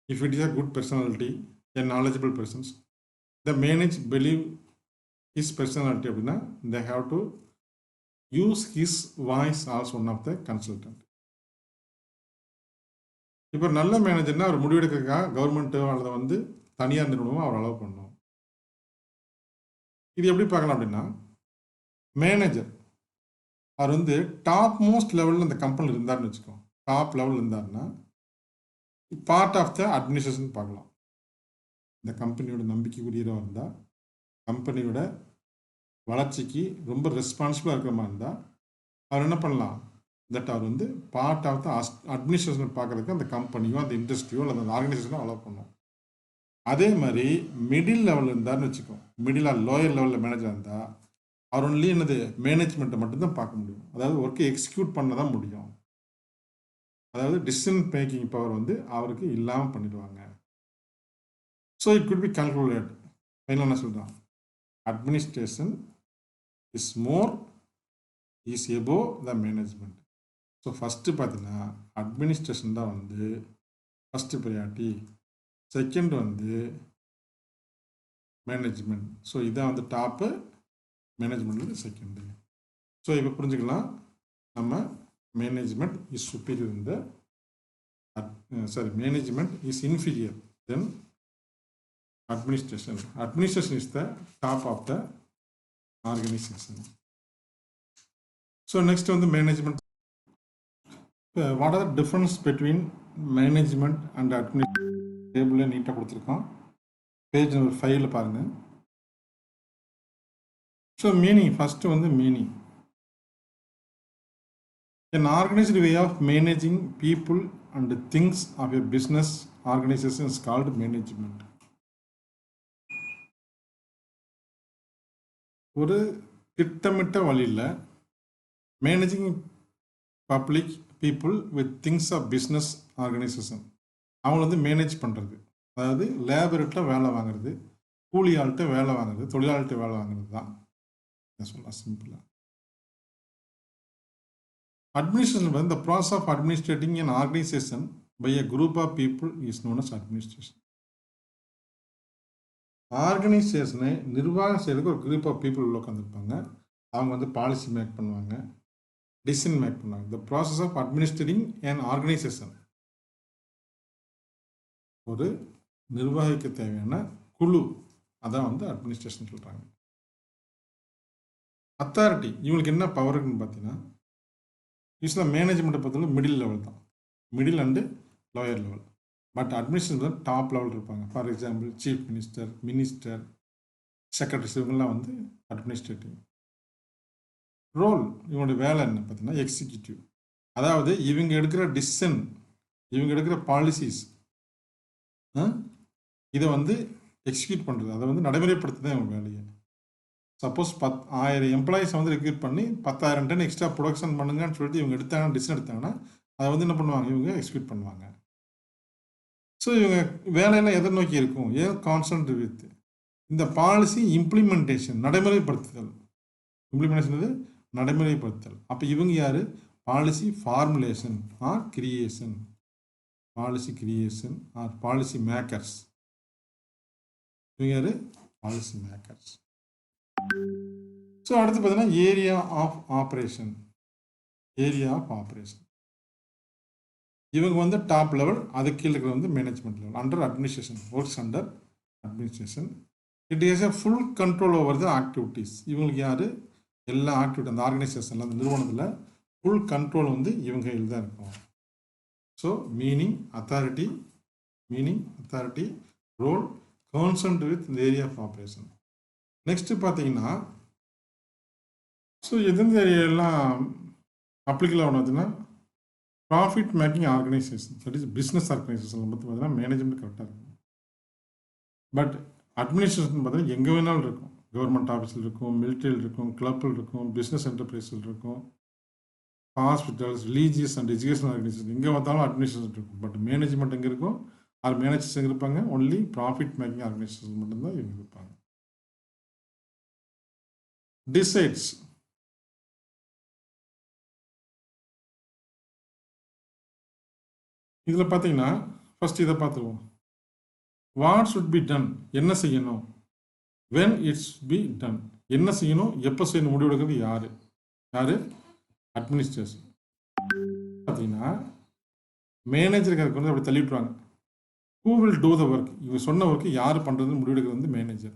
If it is a good personality, a knowledgeable persons, the manage believe his personality அப்படின்னா they have to use his voice also one of the consultant. இப்போ நல்ல மேனேஜர்னா அவர் முடிவெடுக்கிறதுக்காக கவர்மெண்ட்டோ அல்லது வந்து தனியார் நிறுவனமோ அவர் அலோவ் பண்ணணும். இது எப்படி பார்க்கலாம் அப்படின்னா, மேனேஜர் அவர் வந்து டாப் மோஸ்ட் லெவலில் இந்த கம்பெனியில் இருந்தார்னு வச்சுக்கோம். டாப் லெவலில் இருந்தார்னா பார்ட் ஆஃப் த அட்மினிஸ்ட்ரேஷன் பார்க்கலாம். இந்த கம்பெனியோட நம்பிக்கைக்குரியவராக இருந்தால், கம்பெனியோட வளர்ச்சிக்கு ரொம்ப ரெஸ்பான்சிபிளாக இருக்கிற மாதிரி இருந்தால் அவர் என்ன பண்ணலாம், தட் அவர் வந்து பார்ட் ஆஃப் த அட்மினிஸ்ட்ரேஷன் பார்க்குறதுக்கு அந்த கம்பெனியோ அந்த இண்டஸ்ட்ரியோ அல்லது அந்த ஆர்கனைசேஷனோ அலோவ் பண்ணும். அதே மாதிரி மிடில் லெவலில் இருந்தார்னு வச்சுக்கோம், மிடில் ஆர் லோயர் லெவலில் மேனேஜர் இருந்தால் அவர் ஒன்லி என்னது மேனேஜ்மெண்ட்டை மட்டும்தான் பார்க்க முடியும். அதாவது ஒர்க்கை எக்ஸிக்யூட் பண்ண தான் முடியும். அதாவது டிசிஷன் மேக்கிங் பவர் வந்து அவருக்கு இல்லாமல் பண்ணிடுவாங்க. So it could be calculate. ஃபைனலாக என்ன சொல்கிறான், administration is more is above the management. So first பார்த்தீங்கன்னா அட்மினிஸ்ட்ரேஷன் தான் வந்து ஃபஸ்ட்டு ப்ரையாரிட்டி, செகண்ட் வந்து மேனேஜ்மெண்ட். ஸோ இதான் வந்து டாப்பு, மேனேஜ்மெண்ட் செகண்டு. ஸோ இப்போ புரிஞ்சுக்கலாம், நம்ம மேனேஜ்மெண்ட் இஸ் சுப்பீரியர் இந்த management is inferior then administration. Administration is the top of the organization. So next on the management. What are the difference between management and administration? Table neat கொடுத்திருக்கோம். Page number 5ல பாருங்க. So meaning, first வந்து meaning. An organized way of managing people and things of a business organization is called management. ஒரு திட்டமிட்ட வழியில் managing public people with things of business organisation, அவங்கள வந்து manage பண்ணுறது. அதாவது லேபர்கிட்ட வேலை வாங்குறது, கூலி ஆள்கிட்ட வேலை வாங்குறது, தொழிலாளர்கிட்ட வேலை வாங்குறது தான் சொல்லலாம் சிம்பிளாக. அட்மினிஸ்ட்ரேஷன் வந்து the process of administrating an organization by a group of people is known as administration. ஆர்கனைசேஷனை நிர்வாகம் செய்யறதுக்கு ஒரு குரூப் ஆஃப் பீப்புள் உள்ள உட்காந்துருப்பாங்க. அவங்க வந்து பாலிசி மேக் பண்ணுவாங்க, டிசிஷன் மேக் பண்ணுவாங்க. The process of administrating and organisation, ஒரு நிர்வாகிக்க தேவையான குழு, அதான் வந்து அட்மினிஸ்ட்ரேஷன் சொல்கிறாங்க. அத்தாரிட்டி, இவங்களுக்கு என்ன பவர் இருக்குன்னு பார்த்தீங்கன்னா, யூஸ்வலாக மேனேஜ்மெண்ட்டை பொறுத்தவரை மிடில் லெவல் தான், middle and lower level. But administration top level இருப்பாங்க. For example chief minister, secretaries, இவங்கெல்லாம் வந்து அட்மினிஸ்ட்ரேட்டிவ். ரோல், இவங்களுடைய வேலை என்ன பார்த்தீங்கன்னா எக்ஸிக்யூட்டிவ். அதாவது இவங்க எடுக்கிற டிசிஷன், இவங்க எடுக்கிற பாலிசிஸ், இதை வந்து எக்ஸிக்யூட் பண்ணுறது, அதை வந்து நடைமுறைப்படுத்துதான் இவங்க வேலையை. சப்போஸ் 1000 எம்ப்ளாயிஸை வந்து ரெக்ரூட் பண்ணி 10,000 டன் எக்ஸ்ட்ரா ப்ரொடக்ஷன் பண்ணுங்கன்னு சொல்லிட்டு இவங்க எடுத்தாங்கன்னா, டிசிஷன் எடுத்தாங்கன்னா, அதை வந்து என்ன பண்ணுவாங்க, இவங்க எக்ஸிக்யூட் பண்ணுவாங்க. ஸோ இவங்க வேலையெல்லாம் எதை நோக்கி இருக்கும், ஏன் கான்சன்ட் வித் இந்த பாலிசி இம்ப்ளிமெண்டேஷன், நடைமுறைப்படுத்துதல். இம்ப்ளிமெண்டேஷன் நடைமுறைப்படுத்துதல். அப்போ இவங்க யார், policy formulation or creation, policy creation or policy makers. இவங்க யார், பாலிசி மேக்கர்ஸ். ஸோ அடுத்து பார்த்தீங்கன்னா area of operation. Area of operation இவங்க வந்து டாப் லெவல், அது கீழே இருக்கிற வந்து management level. Under administration, works under administration. It is a full control over the activities. இவங்களுக்கு யார், எல்லா ஆக்டிவிட்டி அந்த ஆர்கனைசேஷனில் அந்த நிறுவனத்தில் ஃபுல் கண்ட்ரோல் வந்து இவங்க கையில் தான் இருக்கும். So meaning authority, role, concerned with இந்த ஏரியா ஆஃப் ஆப்ரேஷன். நெக்ஸ்ட்டு பார்த்தீங்கன்னா ஸோ எந்தெந்த ஏரியாலாம் அப்ளிகபிள் ஆகணும் பார்த்தீங்கன்னா profit making organisation, that is business organisation வந்து பார்த்தீங்கன்னா மேனேஜ்மெண்ட் கரெக்டாக இருக்கும். பட் அட்மினிஸ்ட்ரேஷன் பார்த்தீங்கன்னா எங்கே வேணாலும் இருக்கும். கவர்மெண்ட் ஆஃபீஸில் இருக்கும், மிலிட்ரியில் இருக்கும், கிளப்பில் இருக்கும், பிஸ்னஸ் என்டர்பிரைஸில் இருக்கும், hospitals, religious and educational organisation எங்கே பார்த்தாலும் அட்மினிஸ்ட்ரேஷன் இருக்கும். பட் மேனேஜ்மெண்ட் எங்கே இருக்கும், ஆர் மேனேஜர்ஸ் எங்கே இருப்பாங்க, ஒன்லி ப்ராஃபிட் மேக்கிங் ஆர்கனைசேஷன் மட்டும்தான் இவங்க இருப்பாங்க. டிசைட்ஸ் இதில் பார்த்தீங்கன்னா ஃபர்ஸ்ட் இதை பார்த்துருவோம். வாட் ஷுட் பி டன், என்ன செய்யணும். வென் இட்ஸ் பி டன், என்ன செய்யணும், எப்போ செய்யணும் முடிவெடுக்கிறது யார், அட்மினிஸ்ட்ரேஷன். பார்த்தீங்கன்னா மேனேஜருக்கு வந்து அப்படி தள்ளிவிட்டுருவாங்க. Who will do the work, இவங்க சொன்ன ஒர்க்கு யார் பண்ணுறதுன்னு முடிவெடுக்கிறது வந்து manager.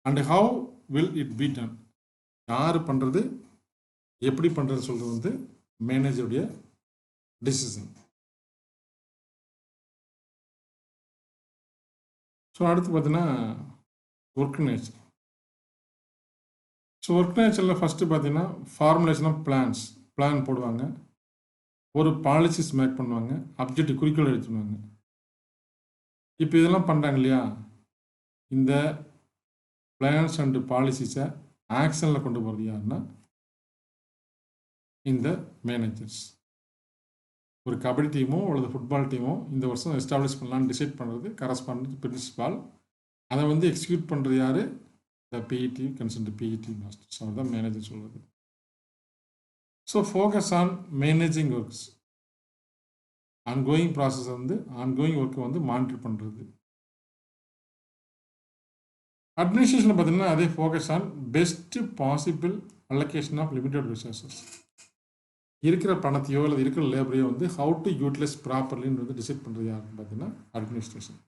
And how will it be done, யார் பண்ணுறது எப்படி பண்ணுறது சொல்கிறது வந்து மேனேஜருடைய டிசிஷன். ஸோ அடுத்து பார்த்தீங்கன்னா ஒர்க் நேச்சர். ஸோ ஒர்க் நேச்சரில் ஃபஸ்ட்டு பார்த்தீங்கன்னா ஃபார்முலேஷன் ஆஃப் பிளான் போடுவாங்க, ஒரு பாலிசிஸ் மேக் பண்ணுவாங்க, அப்ஜெக்டிவ் குறிக்கோள் எடுத்துடுவாங்க. இப்போ இதெல்லாம் பண்ணுறாங்க இல்லையா, இந்த பிளான்ஸ் அண்டு பாலிசிஸை ஆக்ஷனில் கொண்டு போகிறது யாருன்னா இந்த மேனேஜர்ஸ். ஒரு கபடி டீமோ அல்லது ஃபுட்பால் டீமோ இந்த வருஷம் எஸ்டாப்ளிஷ் பண்ணலான்னு டிசைட் பண்ணுறது கரஸ்பாண்டன்ட் பிரின்சிபால். அதை வந்து எக்ஸிக்யூட் பண்ணுறது யார், the PET consult PET masters, அவர் தான் மேனேஜர் சொல்கிறது. So focus on managing works, ongoing process வந்து ஆன்கோயிங் ஒர்க்கை வந்து மானிட்டர் பண்ணுறது. அட்மினிஸ்ட்ரேஷனில் பார்த்தீங்கன்னா அதே focus on best possible allocation of limited resources, இருக்கிற பணத்தையோ அல்லது இருக்கிற லேபரையோ வந்து ஹவு டு யூட்டிலைஸ் ப்ராப்பர்லின்னு வந்து டிசைட் பண்ணுறது யாருன்னு பார்த்தீங்கன்னா அட்மினிஸ்ட்ரேஷன்.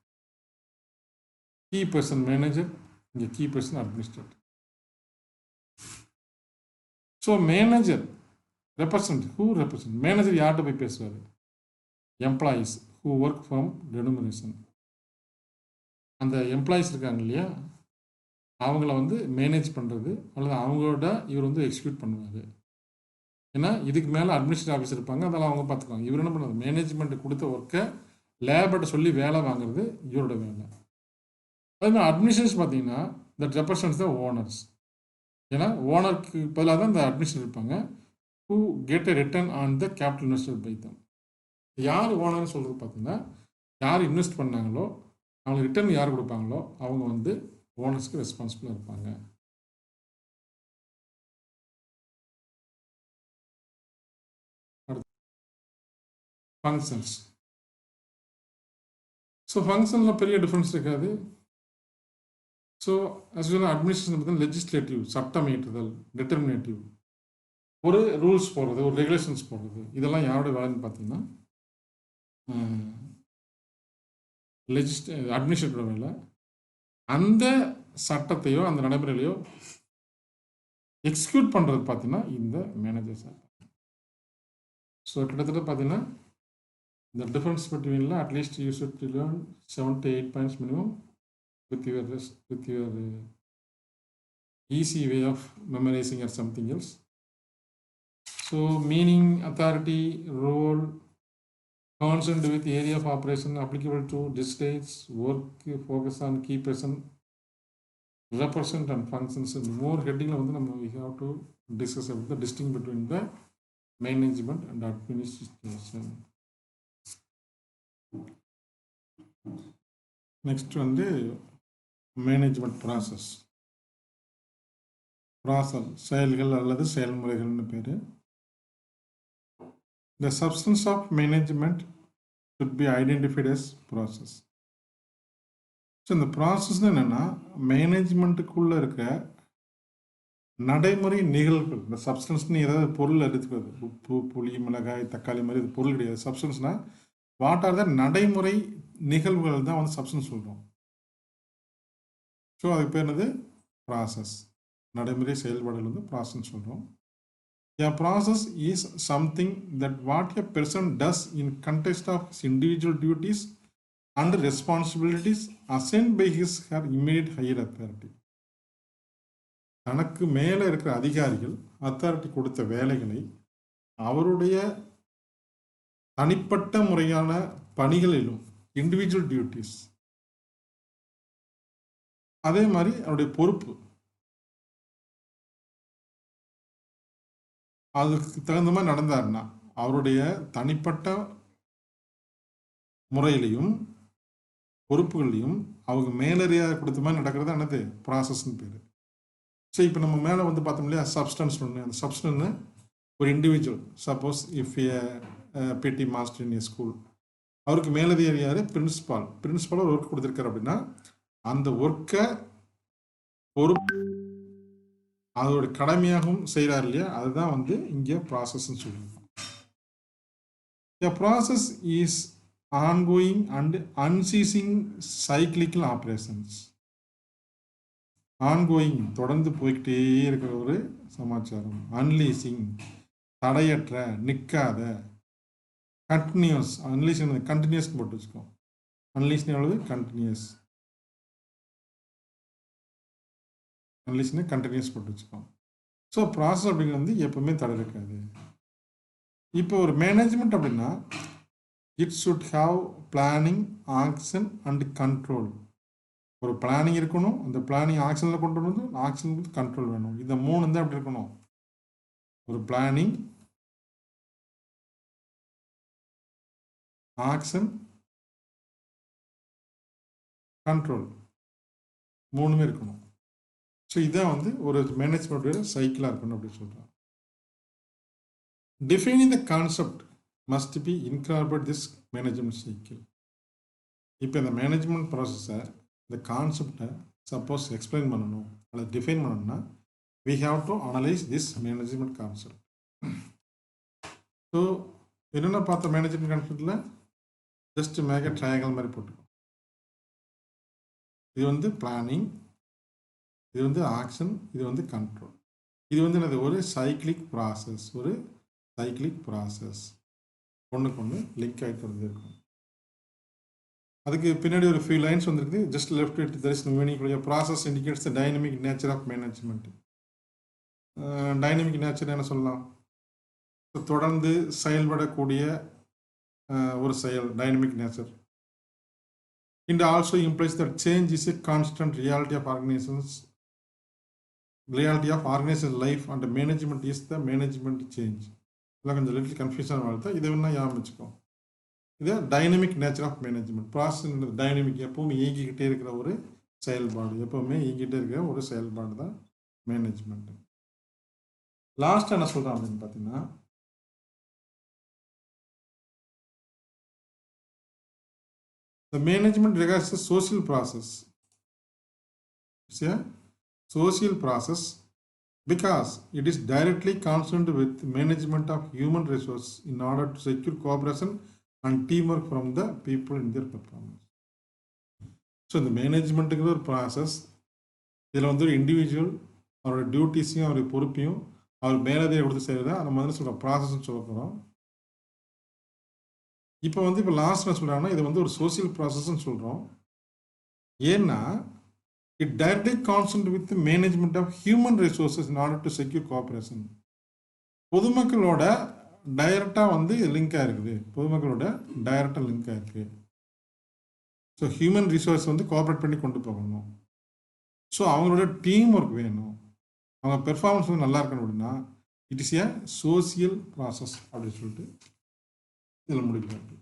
கீ பர்சன் மேனேஜர், இங்கே key person administrator. So manager who represent, manager யார்கிட்ட போய் பேசுவார், employees who work from remuneration. அந்த எம்ப்ளாயீஸ் இருக்காங்க இல்லையா, அவங்கள வந்து மேனேஜ் பண்ணுறது அல்லது அவங்களோட இவர் வந்து எக்ஸிக்யூட் பண்ணுவார். ஏன்னா இதுக்கு மேலே அட்மினிஸ்ட்ரேட்டிவ் ஆஃபீஸர் இருப்பாங்க, அதெல்லாம் அவங்க பார்த்துக்குவாங்க. இவர் என்ன பண்ணுறது, மேனேஜ்மெண்ட் கொடுத்த ஒர்க்கை லேபர்கிட்ட சொல்லி வேலை வாங்குறது இவரோட வேலை. அதுமாதிரி அட்மினிஸ்ட்ரேஷன் பார்த்தீங்கன்னா தட் ரெப்ரசன்ட்ஸ் த ஓனர்ஸ். ஏன்னா ஓனருக்கு பதிலாக தான் இந்த அட்மினிஸ்ட்ரேட்டர் இருப்பாங்க. Who get a return on the capital invested by them. யார் ஓனர்னு சொல்கிறது பார்த்தீங்கன்னா யார் இன்வெஸ்ட் பண்ணாங்களோ அவங்களுக்கு ரிட்டர்ன் யார் கொடுப்பாங்களோ அவங்க வந்து ஓனர்ஸ்க்கு ரெஸ்பான்சிபிளாக இருப்பாங்க. ஃபங்க்ஷன்ஸ். ஸோ ஃபங்க்ஷனில் பெரிய டிஃப்ரென்ஸ் இருக்காது. ஸோ அட்மினிஸ்ட்ரேஷன் பார்த்தீங்கன்னா லெஜிஸ்லேட்டிவ், சட்டம் இயற்றுதல், டிட்டர்மினேட்டிவ், ஒரு ரூல்ஸ் போடுறது, ஒரு ரெகுலேஷன்ஸ் போடுறது, இதெல்லாம் யாரோட வேலைன்னு பார்த்தீங்கன்னா அட்மினிஸ்ட்ரேட்டிவ் வேலை. அந்த சட்டத்தையோ அந்த நடைமுறையிலையோ எக்ஸிக்யூட் பண்ணுறது பார்த்தீங்கன்னா இந்த மேனேஜர்ஸ். ஸோ கிட்டத்தட்ட பார்த்தீங்கன்னா the difference between at least you should learn 7 to 8 points minimum with your easy way of memorizing or something else. So meaning, authority, role, concerned with area of operation applicable to districts, work, focus on key person, represent and functions. And more heading we have to discuss about the distinction between the management and administration. Next வந்து management process செயல்கள் அல்லது செயல்முறைகள்னு பேர். The substance of management should be identified as process. So இந்த ப்ராசஸ்னு என்னென்னா மேனேஜ்மெண்ட்டுக்குள்ளே இருக்க நடைமுறை நிகழ்வுகள். இந்த சப்ஸ்டன்ஸ்னு ஏதாவது பொருள் எடுத்துக்கிறது, உப்பு, புளி, மிளகாய், தக்காளி மாதிரி இது பொருள் கிடையாது. சப்ஸ்டன்ஸ்னால் வாட் ஆர் த நடைமுறை நிகழ்வுகள் தான் வந்து சப்ஸ்டன்ஸ் சொல்கிறோம். ஸோ அதுக்கு பேர் என்னது, ப்ராசஸ். நடைமுறை செயல்பாடுகள் வந்து ப்ராசஸ் சொல்கிறோம். A process is something that what a person does in context of his individual duties and responsibilities assigned by his or immediate higher authority. தனக்கு மேலே இருக்கிற அதிகாரிகள் அத்தாரிட்டி கொடுத்த வேலைகளை அவருடைய தனிப்பட்ட முறையான பணிகளிலும் இண்டிவிஜுவல் டியூட்டிஸ், அதே மாதிரி அவருடைய பொறுப்பு, அதுக்கு தகுந்த மாதிரி நடந்தாருன்னா அவருடைய தனிப்பட்ட முறையிலையும் பொறுப்புகளையும் அவங்க மேலறியாக கொடுத்த மாதிரி நடக்கிறது என்னது ப்ராசஸ்ன்னு பேர். ஸோ இப்போ நம்ம மேலே வந்து பார்த்தோம் இல்லையா சப்ஸ்டன்ஸ் ஒன்று, அந்த சப்ஸ்டன்ஸு ஒரு individual, suppose if A PT master in A school, அவருக்கு மேலதிகாரி யார்? பிரின்சிபால் ஒரு ஒர்க் கொடுத்துருக்காரு அப்படின்னா அந்த ஒர்க்கை பொறுப்பு அதோட கடமையாகவும் செய்கிறார் இல்லையா, அதுதான் வந்து இங்கே ப்ராசஸ்ன்னு சொல்லுவாங்க. A process is ongoing and unceasing cyclical operations. ongoing தொடர்ந்து போய்கிட்டே இருக்கிற ஒரு சமாச்சாரம். அன்லீசிங் தடையற்ற, நிற்காத, கண்டினியூஸ். அன்லீஸ் கண்டினியூஸ் போட்டு வச்சுக்கோம். அன்லீஸ்னு எவ்வளவு? கண்டினியூஸ். அன்லீஸ்னு கண்டினியூஸ் போட்டு வச்சுக்கோம். ஸோ ப்ராசஸ் அப்படிங்கிறது வந்து எப்பவுமே தடை இருக்காது. இப்போ ஒரு மேனேஜ்மெண்ட் அப்படின்னா it should have planning, action and control. ஒரு பிளானிங் இருக்கணும், அந்த பிளானிங் ஆக்ஷனில் கொண்டு வந்து ஆக்ஷனுக்கு கண்ட்ரோல் வேணும். இந்த மூணு தான் அப்படி இருக்கணும். ஒரு பிளானிங், ஆக்ஷன், கண்ட்ரோல், மூணுமே இருக்கணும். ஸோ இதான் வந்து ஒரு மேனேஜ்மெண்ட்டோட சைக்கிளாக இருக்கணும் அப்படின்னு சொல்கிறேன். Defining the concept must be incorporate this management cycle. இப்போ இந்த மேனேஜ்மெண்ட் ப்ராசஸை, இந்த கான்செப்டை சப்போஸ் எக்ஸ்பிளைன் பண்ணணும் அல்லது டிஃபைன் பண்ணணும்னா we have to analyze this management concept. So என்னென்ன பார்த்த மேனேஜ்மெண்ட் கான்செப்டில் ஜஸ்ட் மேக ட்ரையாங்கல் மாதிரி போட்டுக்கோம். இது வந்து பிளானிங், இது வந்து ஆக்ஷன், இது வந்து கண்ட்ரோல். இது வந்து என்னது? ஒரு சைக்கிளிக் ப்ராசஸ். ஒரு சைக்கிளிக் ப்ராசஸ் ஒன்றுக்கு ஒன்று லிங்க் ஆகிட்டு வந்து இருக்கும். அதுக்கு பின்னாடி ஒரு ஃபியூ லைன்ஸ் வந்துருக்குது. Just left it there is no meaning. Process indicates the dynamic nature of management. Dynamic nature என்ன சொல்லலாம்? தொடர்ந்து செயல்படக்கூடிய ஒரு செயல் dynamic nature. It also implies that change is a constant reality of organization's life and management is the management change. இதெல்லாம் கொஞ்சம் little confusion வாழ்த்தா, இதை வேணா ஞாபகம் வச்சுக்கோ. இது dynamic nature of management. Process dynamic, எப்பவும் இயங்கிக்கிட்டே இருக்கிற ஒரு செயல்பாடு, எப்பவுமே இயங்கிட்டே இருக்கிற ஒரு செயல்பாடு தான் மேனேஜ்மெண்ட். லாஸ்ட் என்ன சொல்கிறான் அப்படின்னு பார்த்தீங்கன்னா, the management regards the social process. It's a social process because it is directly concerned with management of human resources in order to secure cooperation and teamwork from the people in their performance. So the management is a process. இதில் வந்து ஒரு individual அவரோட டியூட்டிஸையும் அவருடைய பொறுப்பையும் அவர் மேலதிகாரி கொடுத்து செய்கிறதா நம்ம வந்து சொல்கிற ப்ராசஸ்ன்னு சொல்ல போகிறோம். இப்போ வந்து இப்போ லாஸ்ட் என்ன சொல்கிறாங்கன்னா, இது வந்து ஒரு சோசியல் ப்ராசஸ்ன்னு சொல்கிறோம். ஏன்னா it directly concerned with management of human resources in order to secure cooperation. பொதுமக்களோட டைரக்டாக வந்து லிங்காக இருக்குது. பொதுமக்களோட டைரக்டாக லிங்காக இருக்குது. ஸோ ஹியூமன் ரிசோர்ஸ் வந்து கோஆப்ரேட் பண்ணி கொண்டு போகணும். ஸோ அவங்களோட டீம் ஒர்க் வேணும். அவங்க பெர்ஃபார்மன்ஸ் வந்து நல்லா இருக்கணும். அப்படின்னா it is a social process அப்படின்னு சொல்லிட்டு இதில் முடிக்கிறாங்க.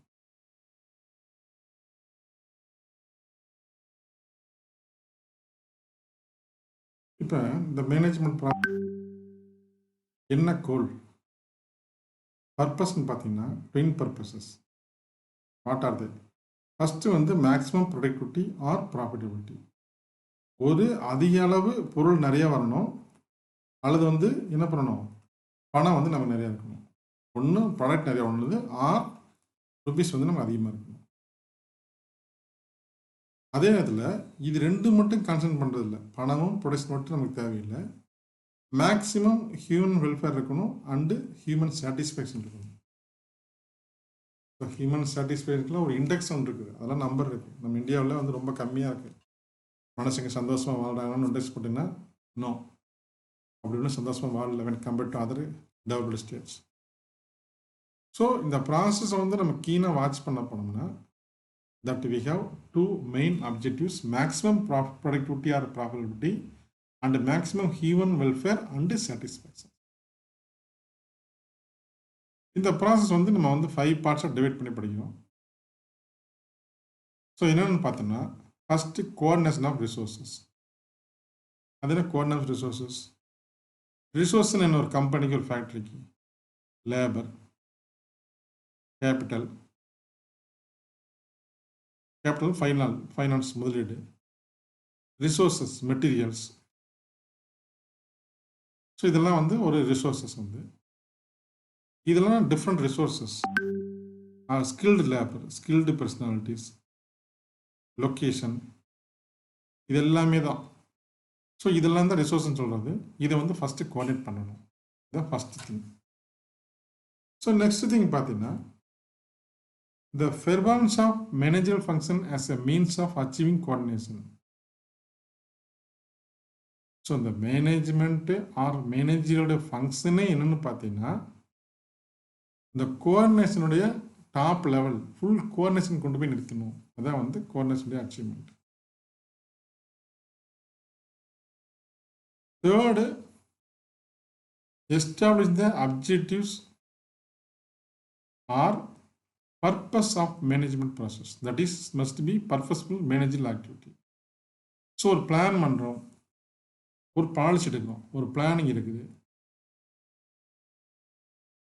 இப்போ இந்த மேனேஜ்மெண்ட் என்ன கோல் பர்பஸ்ன்னு பார்த்தீங்கன்னா, twin purposes. What are they? First வந்து மேக்ஸிமம் ப்ரொடக்டிவிட்டி ஆர் ப்ராஃபிட்டபிலிட்டி. ஒரு அதிக அளவு பொருள் நிறைய வரணும், அல்லது வந்து என்ன பண்ணணும், பணம் வந்து நமக்கு நிறையா இருக்கணும். ஒன்று ப்ராடக்ட் நிறையா ஒன்றுது, ஆர் ருபீஸ் வந்து நம்ம அதிகமாக இருக்கணும். அதே நேரத்தில் இது ரெண்டு மட்டும் கான்சன்ட்ரேட் பண்ணுறதில்ல. பணமும் ப்ரொடக்ஷன் மட்டும் நமக்கு தேவையில்லை. மேக்ஸிமம் ஹியூமன் வெல்ஃபேர் இருக்கணும் அண்டு ஹியூமன் சாட்டிஸ்ஃபேக்ஷன் இருக்கணும். இப்போ ஹியூமன் சாட்டிஸ்ஃபேக்ஷனில் ஒரு இண்டெக்ஸ் ஒன்று இருக்குது, அதெல்லாம் நம்பர் இருக்குது. நம்ம இந்தியாவில் வந்து ரொம்ப கம்மியாக இருக்குது. மனுஷங்க சந்தோஷமாக வாழ்கிறாங்கன்னு இண்டெக்ஸ் போட்டிங்கன்னா நோ. அப்படின்னு சந்தோஷமாக வாழல when compared to other developed states. So இந்த ப்ராசஸை வந்து நம்ம கீனாக வாட்ச் பண்ண போனோம்னா that we have two main objectives: maximum productivity or profitability and maximum human welfare and satisfaction. இந்த ப்ராசஸ் வந்து நம்ம வந்து 5 பார்ட்ஸாக டிவைட் பண்ணி படிக்கிறோம். ஸோ என்னென்னு பார்த்தோம்னா ஃபஸ்ட்டு கோஆர்டினேஷன் ஆஃப் ரிசோர்ஸஸ். அது என்ன கோஆர்டினேஷன் ஆஃப் ரிசோர்ஸஸ்? ரிசோர்ஸ்ன்னு என்ன, ஒரு கம்பெனிக்கு ஒரு ஃபேக்ட்ரிக்கு லேபர், கேபிட்டல் ஃபைனான்ஸ் முதலீடு, ரிசோர்ஸஸ் மெட்டீரியல்ஸ். ஸோ இதெல்லாம் வந்து ஒரு ரிசோர்ஸஸ் வந்து இதெல்லாம் different resources. Skilled labour, skilled personalities, location, இது எல்லாமே தான். ஸோ இதெல்லாம் தான் ரிசோர்ஸ்ன்னு சொல்கிறது. இதை வந்து ஃபஸ்ட்டு கோஆர்டினேட் பண்ணணும். இதுதான் first thing. So next thing பார்த்தீங்கன்னா the performance of managerial function as a means of achieving coordination. So இந்த மேனேஜ்மெண்ட்டு ஆர் மேனேஜரோட ஃபங்க்ஷனே என்னென்னு பார்த்தீங்கன்னா இந்த கோஆர்டினேஷனுடைய டாப் லெவல் ஃபுல் கோஆர்டினேஷன் கொண்டு போய் நிறுத்தணும். அதான் வந்து கோஆர்டினேஷனுடைய achievement. Third, establish the objectives or purpose of management process, that is must be purposeful managerial activity. So ஒரு பிளான் பண்ணுறோம், ஒரு பாலிசி எடுக்கிறோம், ஒரு பிளானிங் இருக்குது,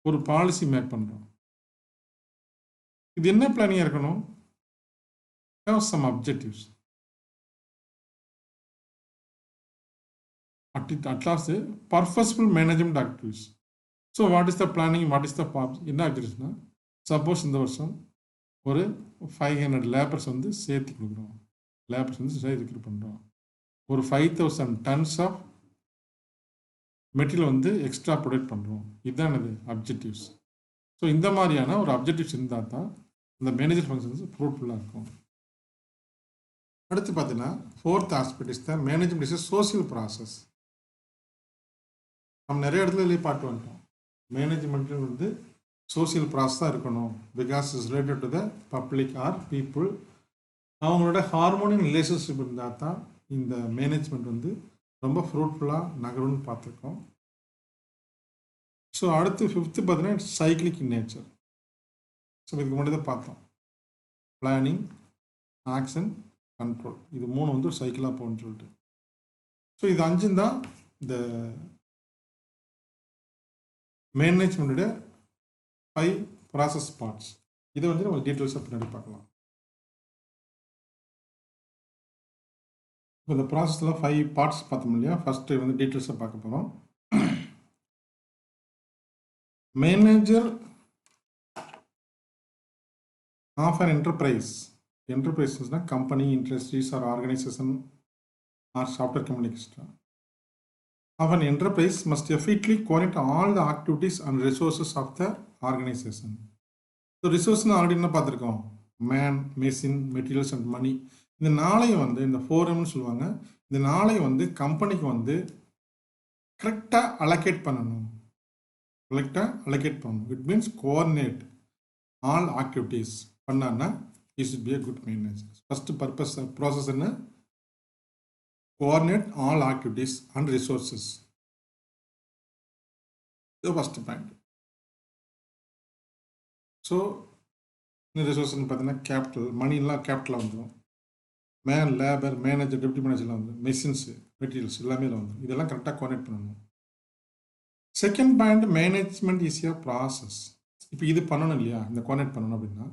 ஒரு பாலிசி மேக் பண்ணுறோம். இது என்ன பிளானிங்காக இருக்கணும்? have some objectives. At last purposeful management activities. So what is the planning, what is the என்ன ஆக்டிவிட்டிஸ்னா, சப்போஸ் இந்த வருஷம் ஒரு 500 லேபர்ஸ் வந்து சேர்த்து கொடுக்குறோம், லேபர்ஸ் வந்து சேர்த்து பண்ணுறோம், ஒரு 5000 டன்ஸ் ஆஃப் மெட்டீரியல் வந்து எக்ஸ்ட்ரா ப்ரொடக்ட் பண்ணுறோம். இதுதான் இது அப்ஜெக்டிவ்ஸ். ஸோ இந்த மாதிரியான ஒரு அப்ஜெக்டிவ்ஸ் இருந்தால் தான் இந்த மேனேஜர் ஃபங்க்ஷன்ஸ் ஃப்ரூட்ஃபுல்லாக இருக்கும். அடுத்து பார்த்தீங்கன்னா fourth aspect is the management is social process. நம்ம நிறைய இடத்துல பார்த்து வந்துட்டோம். மேனேஜ்மெண்ட் வந்து சோசியல் ப்ராசஸ் தான் இருக்கணும். Because is related to the public or people. அவங்களோட ஹார்மோனியல் ரிலேஷன்ஷிப் இருந்தால் தான் இந்த மேனேஜ்மெண்ட் வந்து ரொம்ப ஃப்ரூட்ஃபுல்லாக நகரும்னு பார்த்துருக்கோம். ஸோ அடுத்து ஃபிஃப்த்து பார்த்தீங்கன்னா சைக்கிளிக் இன் நேச்சர். ஸோ இதுக்கு முன்னாடி தான் பார்த்தோம். பிளானிங், ஆக்ஷன், கண்ட்ரோல், இது 3 வந்து ஒரு சைக்கிளாக போகணும்னு சொல்லிட்டு. ஸோ இது 5 தான் இந்த மேனேஜ்மெண்ட்டோட 5 ப்ராசஸ் பார்ட்ஸ். இதை வந்து நம்ம டீட்டெயில்ஸாக பின்னாடி பார்க்கலாம். இப்போ இந்த ப்ராசஸில் 5 பார்ட்ஸ் பார்த்தோம் இல்லையா? ஃபஸ்ட்டு வந்து டீட்டெயில்ஸாக பார்க்க போகிறோம். மேனேஜர் ஆஃப் அன் என்டர்பிரைஸ்னால் company, industries or organisation or software company extra of an enterprise must effectively coordinate all the activities and resources of the organization. So resources already என்ன பார்த்துருக்கோம்? Man, machine, materials and money. இந்த நாளையும் வந்து இந்த 4Mன்னு சொல்லுவாங்க. இந்த நாளையும் வந்து கம்பெனிக்கு வந்து கரெக்டாக அலோகேட் பண்ணணும். It means coordinate all activities பண்ணான்னா it should be a good manager. First purpose process என்ன? coordinate all activities and resources. The first point. So இந்த ரிசோர்ஸ்ன்னு பார்த்தீங்கன்னா கேபிட்டல், மணிலாம் கேபிட்டலாக வந்துடும். மேன், லேபர், மேனேஜர், டெப்டி மேனேஜர்லாம் வந்துடும். மெஷின்ஸு, மெட்டீரியல்ஸ் எல்லாமே வந்துடும். இதெல்லாம் கரெக்டாக கோஆர்டினேட் பண்ணணும். Second point, management is a process. இப்போ இது பண்ணணும் இல்லையா? இந்த கோஆர்டினேட் பண்ணணும் அப்படின்னா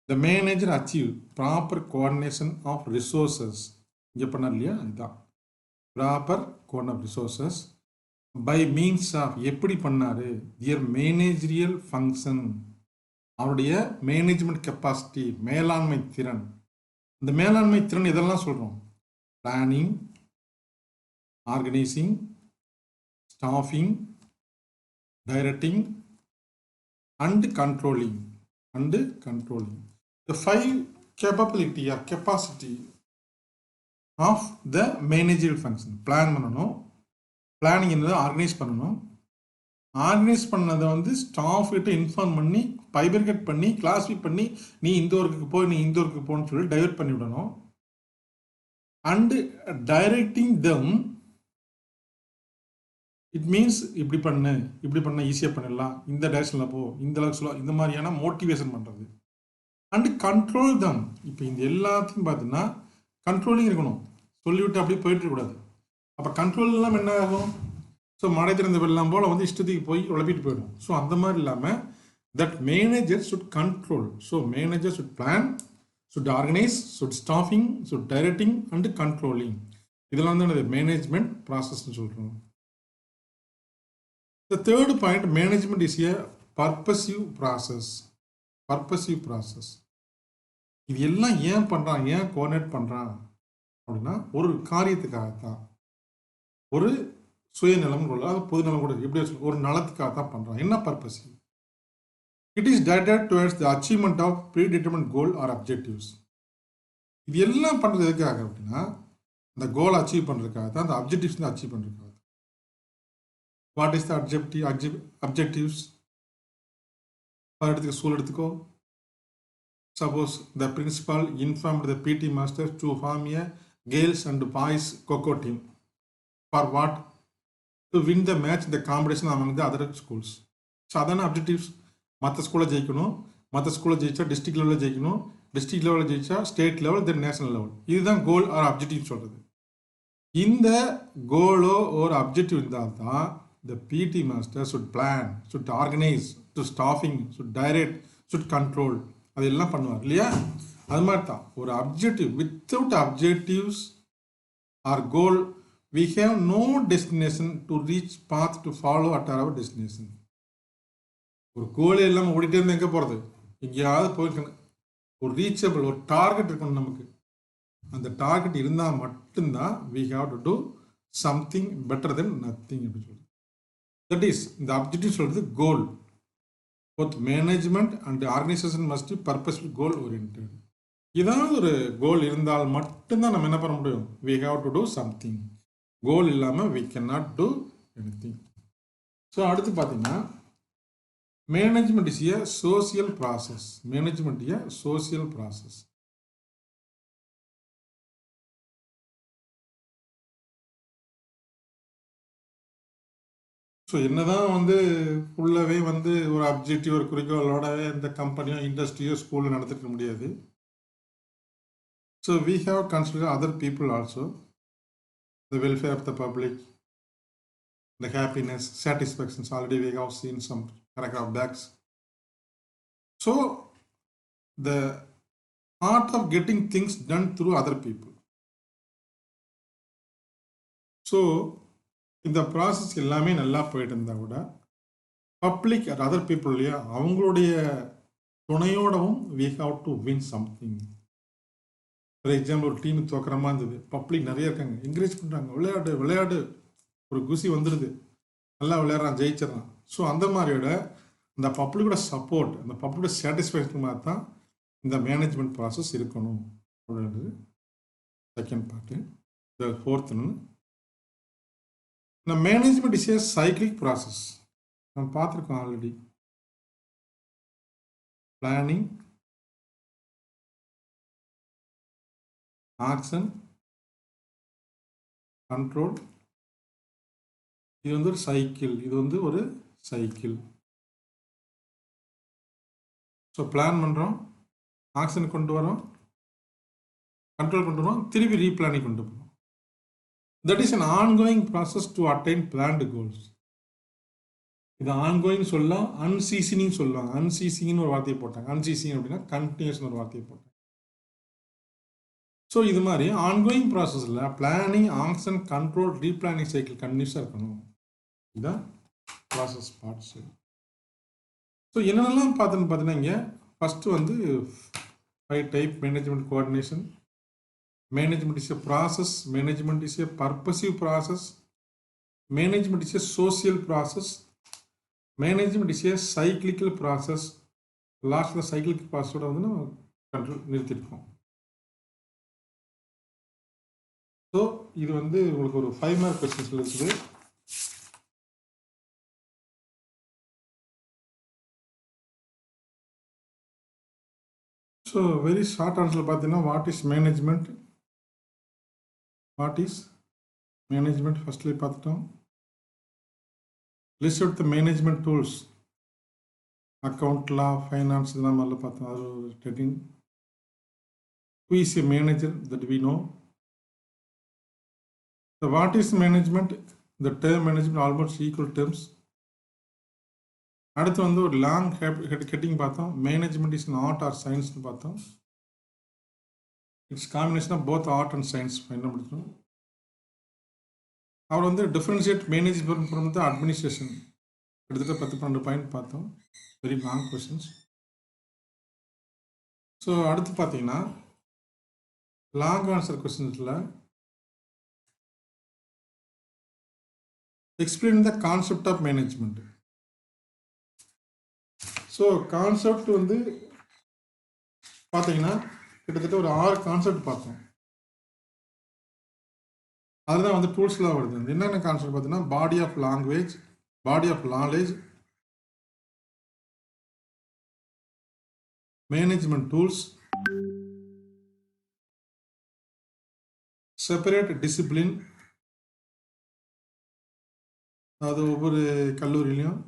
the manager achieve proper coordination of resources. இங்கே பண்ணார் இல்லையா? இதுதான் proper coordination of resources by means of, எப்படி பண்ணார்? தியர் மேனேஜரியல் ஃபங்க்ஷன், அவருடைய மேனேஜ்மெண்ட் கெப்பாசிட்டி, மேலாண்மை திறன். இந்த மேலாண்மை திறன் இதெல்லாம் சொல்கிறோம்: planning, organising, staffing, directing and controlling. The 5 capability or capacity of the managerial function. Plan பண்ணணும், பிளானிங் என்னது ஆர்கனைஸ் பண்ணணும். ஆர்கனைஸ் பண்ணதை வந்து ஸ்டாஃப் கிட்ட இன்ஃபார்ம் பண்ணி பைபர்கேட் பண்ணி கிளாஸிஃபை பண்ணி நீ இந்த ஒர்க்குக்கு போ, நீ இந்த ஒர்க்குக்கு போன்னு சொல்லி டைவர்ட் பண்ணி விடணும். And directing them, it means இப்படி பண்ண ஈஸியாக பண்ணிடலாம், இந்த டைரக்ஷனில் போ, இந்த அளவுக்கு சொல்ல, இந்த மாதிரியான மோட்டிவேஷன் பண்ணுறது. அண்டு கண்ட்ரோல் தம். இப்போ இந்த எல்லாத்தையும் பார்த்தீங்கன்னா கண்ட்ரோலிங் இருக்கணும், சொல்லிவிட்டு அப்படியே போயிட்டு இருக்கக்கூடாது. அப்போ கண்ட்ரோல் இல்லாமல் என்ன ஆகும்? ஸோ மழை திறந்த வெள்ளம் போல் வந்து இஷ்டத்துக்கு போய் உழப்பிட்டு போயிடும். ஸோ அந்த மாதிரி இல்லாமல் that manager should control. So manager should plan, should organise, should staffing, should directing and controlling. இதெல்லாம் வந்து என்னது மேனேஜ்மெண்ட் ப்ராசஸ்ன்னு சொல்கிறோம். The third point, management is a purposive process. Purposive process. இது எல்லாம் ஏன் பண்ணுறான், ஏன் கோஆர்டினேட் பண்ணுறான் அப்படின்னா ஒரு காரியத்துக்காகத்தான், ஒரு சுயநலம் கூட, அதாவது பொதுநலம் கூட, எப்படி ஒரு நலத்துக்காக தான் பண்ணுறான். என்ன purposive? It is directed towards the achievement of predetermined goal or objectives. இது எல்லாம் பண்ணுறது எதுக்காக அப்படின்னா அந்த கோல் அச்சீவ் பண்ணுறதுக்காக தான், அந்த அப்ஜெக்டிவ்ஸ் தான் அச்சீவ் பண்ணுறதுக்காக. What is the objectives? எடுத்துக்கோ, ஸ்கூல் எடுத்துக்கோ. Suppose the principal informed the PT master to form a girls and boys kho-kho team. For what? To win the match the competition among the other schools. So அதான objectives. மற்ற ஸ்கூலில் ஜெயிக்கணும், மற்ற ஸ்கூலில் ஜெயிச்சா district லெவலில் ஜெயிக்கணும், டிஸ்ட்ரிக்ட் லெவலில் ஜெயிச்சா ஸ்டேட் லெவல், தென் நேஷனல் லெவல். இதுதான் கோல் ஆர் அப்ஜெக்டிவ் சொல்கிறது. இந்த கோலோ ஒரு அப்ஜெக்டிவ் இருந்தால் தான் the PT master should plan, should organize, to staffing, should direct, should control. அதெல்லாம் பண்ணுவார் இல்லையா? அது மாதிரி தான் ஒரு objective. Without objectives or goal we have no destination to reach path to follow at our destination. ஒரு கோல் இல்லாமல் ஓடிட்டே இருந்தால் எங்கே போகிறது? எங்கேயாவது போயிருக்கணும். ஒரு ரீச்சபிள், ஒரு டார்கெட் இருக்கணும் நமக்கு. அந்த டார்கெட் இருந்தால் மட்டும்தான் we have to do something better than nothing அப்படின்னு சொல்லுது. தட் இஸ் இந்த அப்ஜெக்டிவ் சொல்கிறது goal. Both management and organisation must be purposeful goal oriented. ஏதாவது ஒரு கோல் இருந்தால் மட்டும்தான் நம்ம என்ன பண்ண முடியும்? we have to do something. கோல் இல்லாமல் we cannot do anything. So அடுத்து பார்த்தீங்கன்னா management is A social process. Management A social process. So என்னதான் வந்து ஃபுல்லாகவே வந்து ஒரு அப்ஜெக்டிவ், ஒரு குறிக்கோளோடவே இந்த கம்பெனியோ இண்டஸ்ட்ரியோ ஸ்கூலில் நடத்திக்க முடியாது. So we have consider other people also, the welfare of the public, the happiness, satisfactions. Already we have seen some paragraph backs. So the art of getting things done through other people. So இந்த process எல்லாமே நல்லா போயிட்டு இருந்தால் கூட public other people இல்லையா, அவங்களுடைய துணையோடவும் we have to win something. For example ஒரு team தோக்கிற மாதிரி இருந்தது, பப்ளிக் நிறைய இருக்காங்க, என்கரேஜ் பண்ணுறாங்க, விளையாடு விளையாடு, ஒரு குசி வந்துடுது, நல்லா விளையாடுறான், ஜெயிச்சிடறான். ஸோ அந்த மாதிரியோட அந்த பப்ளிக்கோட சப்போர்ட், அந்த பப்ளிக்கோட சாட்டிஸ்ஃபேக்ஷன் மாதிரி தான் இந்த மேனேஜ்மெண்ட் ப்ராசஸ் இருக்கணும் அப்படின்றது செகண்ட் பார்ட்டு. இந்த ஃபோர்த் ஒன்று, இந்த management is a cyclic process. நம்ம பார்த்துருக்கோம் ஆல்ரெடி. Planning, action, control. இது வந்து ஒரு சைக்கிள். இது வந்து ஒரு சைக்கிள். ஸோ பிளான் பண்ணுறோம், ஆக்ஷன் கொண்டு வரோம், கண்ட்ரோல் கொண்டு வரோம், திருப்பி ரீபிளானிங் கொண்டு போகிறோம். That is an ongoing process to attain planned goals. இது ஆன்கோயிங் சொல்லலாம், அன்சீசனிங் சொல்லுவாங்க. அன்சீசிங்னு ஒரு வார்த்தையை போட்டாங்க. அன்சீசிங் அப்படின்னா கண்டினியூஸ்னு ஒரு வார்த்தையை போட்டாங்க. ஸோ இது மாதிரி ஆன்கோயிங் ப்ராசஸில் பிளானிங், ஆக்ஷன், கண்ட்ரோல், ரீபிளானிங் சைக்கிள் கண்டினியூஸாக இருக்கணும். இதுதான் ப்ராசஸ் பார்ட்ஸ். ஸோ என்னென்னலாம் பார்த்தீங்கன்னா இங்கே ஃபஸ்ட்டு வந்து 5 type management coordination. Management is a process. Management is a purposive process. Management is a social process. Management is a cyclical process. Last the cyclical process வந்து நம்ம control நிறுத்திருக்கோம். So இது வந்து உங்களுக்கு ஒரு 5 மார்க் கொஸ்டின்ஸ் இருக்குது. So very short answer பார்த்தீங்கன்னா what is management, what is management ஃபர்ஸ்ட்லேயே பார்த்துட்டோம். List out the management tools, account, law, finance இதெல்லாம் மாதிரிலாம் பார்த்தோம். அது ஒரு டெட்டிங். Who is a manager that we know? So what is management? The term management almost equal terms. அடுத்து வந்து ஒரு லாங் ஹெட்டிங் பார்த்தோம். மேனேஜ்மெண்ட் இஸ் ஆர்ட் ஆர் சயின்ஸ்னு பார்த்தோம். It's combination of both art and science பயன்படுத்தணும். அவர் வந்து differentiate management from the administration கிட்டத்தட்ட 10-12 பாயிண்ட் பார்த்தோம். Very long questions. ஸோ அடுத்து பார்த்தீங்கன்னா லாங் ஆன்சர் கொஸ்டின்ஸில் explain the concept of management. So concept வந்து பார்த்தீங்கன்னா கிட்டத்தட்ட ஒரு 6 கான்செப்ட் பார்த்தோம். அதுதான் வந்து டூல்ஸ்லாம் வருது. என்னென்ன கான்செப்ட் பார்த்தீங்கன்னா body of language, body of knowledge, management tools, separate discipline, அதாவது ஒவ்வொரு கல்லூரியிலையும்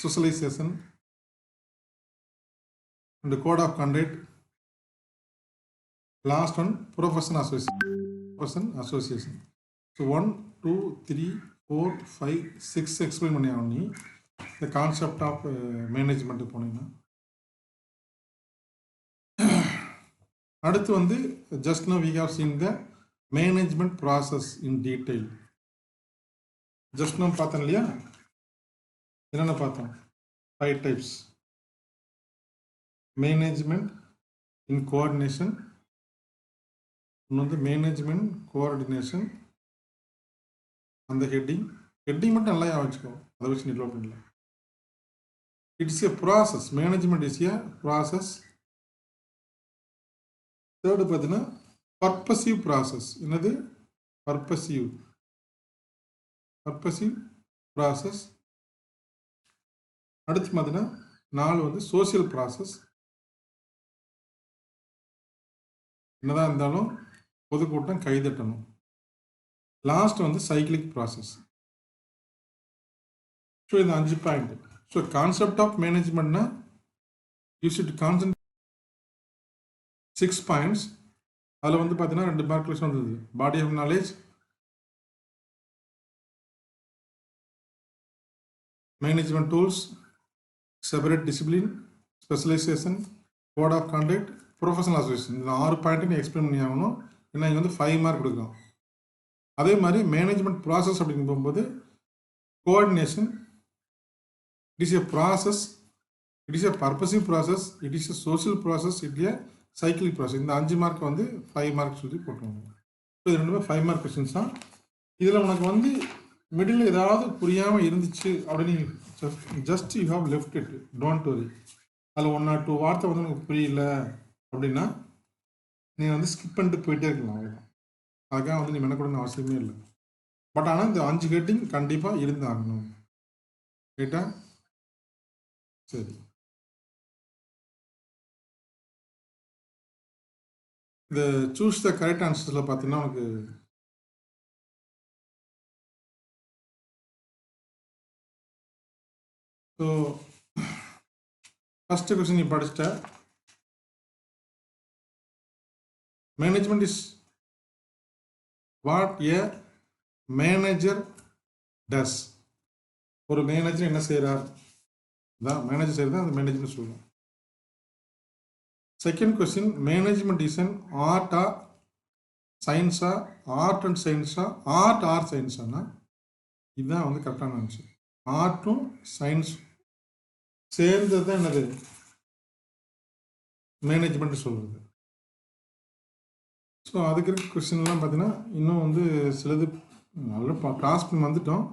socialisation and code of conduct, last one profession association. So 1, 2, 3, 4, 5, 6 explain பண்ணி ஆகணும். நீ இந்த கான்செப்ட் ஆஃப் மேனேஜ்மெண்ட்டு போனீங்கன்னா அடுத்து வந்து just now we have seen the management process in detail. Just now பார்த்தோம் இல்லையா, என்னென்ன பார்த்தோம்? 5 டைப்ஸ். மேனேஜ்மெண்ட் இன் கோஆர்டினேஷன், இன்னும் வந்து மேனேஜ்மெண்ட் கோஆர்டினேஷன், அந்த ஹெட்டிங் மட்டும் நல்லா வச்சுக்கோ, அதை வச்சு நீ டெவலப் பண்ணலாம். It's a process, management is a process. Third பார்த்தீங்கன்னா பர்பசிவ் ப்ராசஸ். என்னது? Purposive process. அடுத்து பார்த்தீங்கன்னா 4 வந்து சோசியல் ப்ராசஸ். என்னதான் இருந்தாலும் பொதுக்கூட்டம் கைதட்டணும். லாஸ்ட் வந்து சைக்கிளிக் ப்ராசஸ். ஸோ இந்த 5 பாயிண்ட். ஸோ கான்செப்ட் ஆஃப் மேனேஜ்மெண்ட்னா யூ ஷுட் கான்சென்ட்ரேட் 6 பாயிண்ட்ஸ். அதில் வந்து பார்த்தீங்கன்னா 2 மார்க் கொஸ்டின் வந்தது. Body of knowledge, management tools, separate discipline, specialisation, code of conduct, professional association. இந்த 6 பாயிண்ட்டு நீ எக்ஸ்பிளைன் பண்ணி ஆகணும். ஏன்னா இங்கே வந்து 5 மார்க் கொடுக்கும். அதே மாதிரி மேனேஜ்மெண்ட் ப்ராசஸ் அப்படின்னு போகும்போது coordination, it is a process, it is a purposive process, it is A social process, it is a cyclic process. இந்த 5 மார்க் வந்து 5 மார்க் சொல்லி போட்டுருவாங்க. ஸோ இது ரெண்டுமே 5 மார்க் கொஸ்டின்ஸ் தான். இதில் உனக்கு வந்து மிடில் ஏதாவது புரியாமல் இருந்துச்சு அப்படின்னு just you have left it, don't worry. அதில் 1 or 2 வார்த்தை வந்து உனக்கு புரியல அப்படின்னா நீ வந்து ஸ்கிப் பண்ணிட்டு போயிட்டே இருக்கலாம். அவ்வளோதான். அதுக்காக வந்து நீ மெனக்கூடன்னு அவசியமே இல்லை. பட் ஆனால் இந்த 5 ஹெட்டிங் கண்டிப்பாக இருந்தாகணும். ரைட்டா? சரி. இந்த சூஸ் த கரெக்ட் ஆன்சர்ஸில் பார்த்தீங்கன்னா உனக்கு ஸோ ஃபஸ்ட்டு கொஸ்டின் நீ படிச்சிட்ட. Management is what a manager does. ஒரு மேனேஜர் என்ன செய்கிறார் தான் மேனேஜர் செய்கிறது தான் அந்த மேனேஜ்மெண்ட் சொல்லுவோம். Second question, management is an ஆர்ட்டா சயின்ஸா, ஆர்ட் அண்ட் சயின்ஸா, ஆர்ட் ஆர் சயின்ஸானா இதுதான் வந்து கரெக்டான ஆன்சர். ஆர்ட்டும் சயின்ஸ் சேர்ந்தது தான் என்னது மேனேஜ்மெண்ட் சொல்கிறது. ஸோ அதுக்கு இருக்க கொஸ்டின்லாம் பார்த்தீங்கன்னா இன்னும் வந்து சிலது நல்லா கிராஸ் பண்ணி வந்துட்டோம்.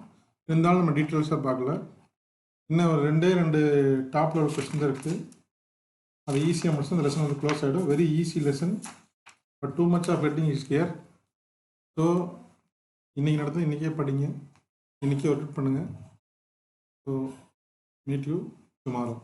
இருந்தாலும் நம்ம டீட்டெயில்ஸாக பார்க்கல. இன்னும் ஒரு 2 டாப்பில் ஒரு கொஸ்டின் தான் இருக்குது. அது ஈஸியாக முடிச்சு அந்த லெசன் வந்து க்ளோஸ் ஆகிடும். Very easy lesson, but too much of heading is here. So இன்றைக்கி நடந்தது இன்றைக்கே படிங்க, இன்றைக்கே ஒர்க் பண்ணுங்கள். So meet you tomorrow.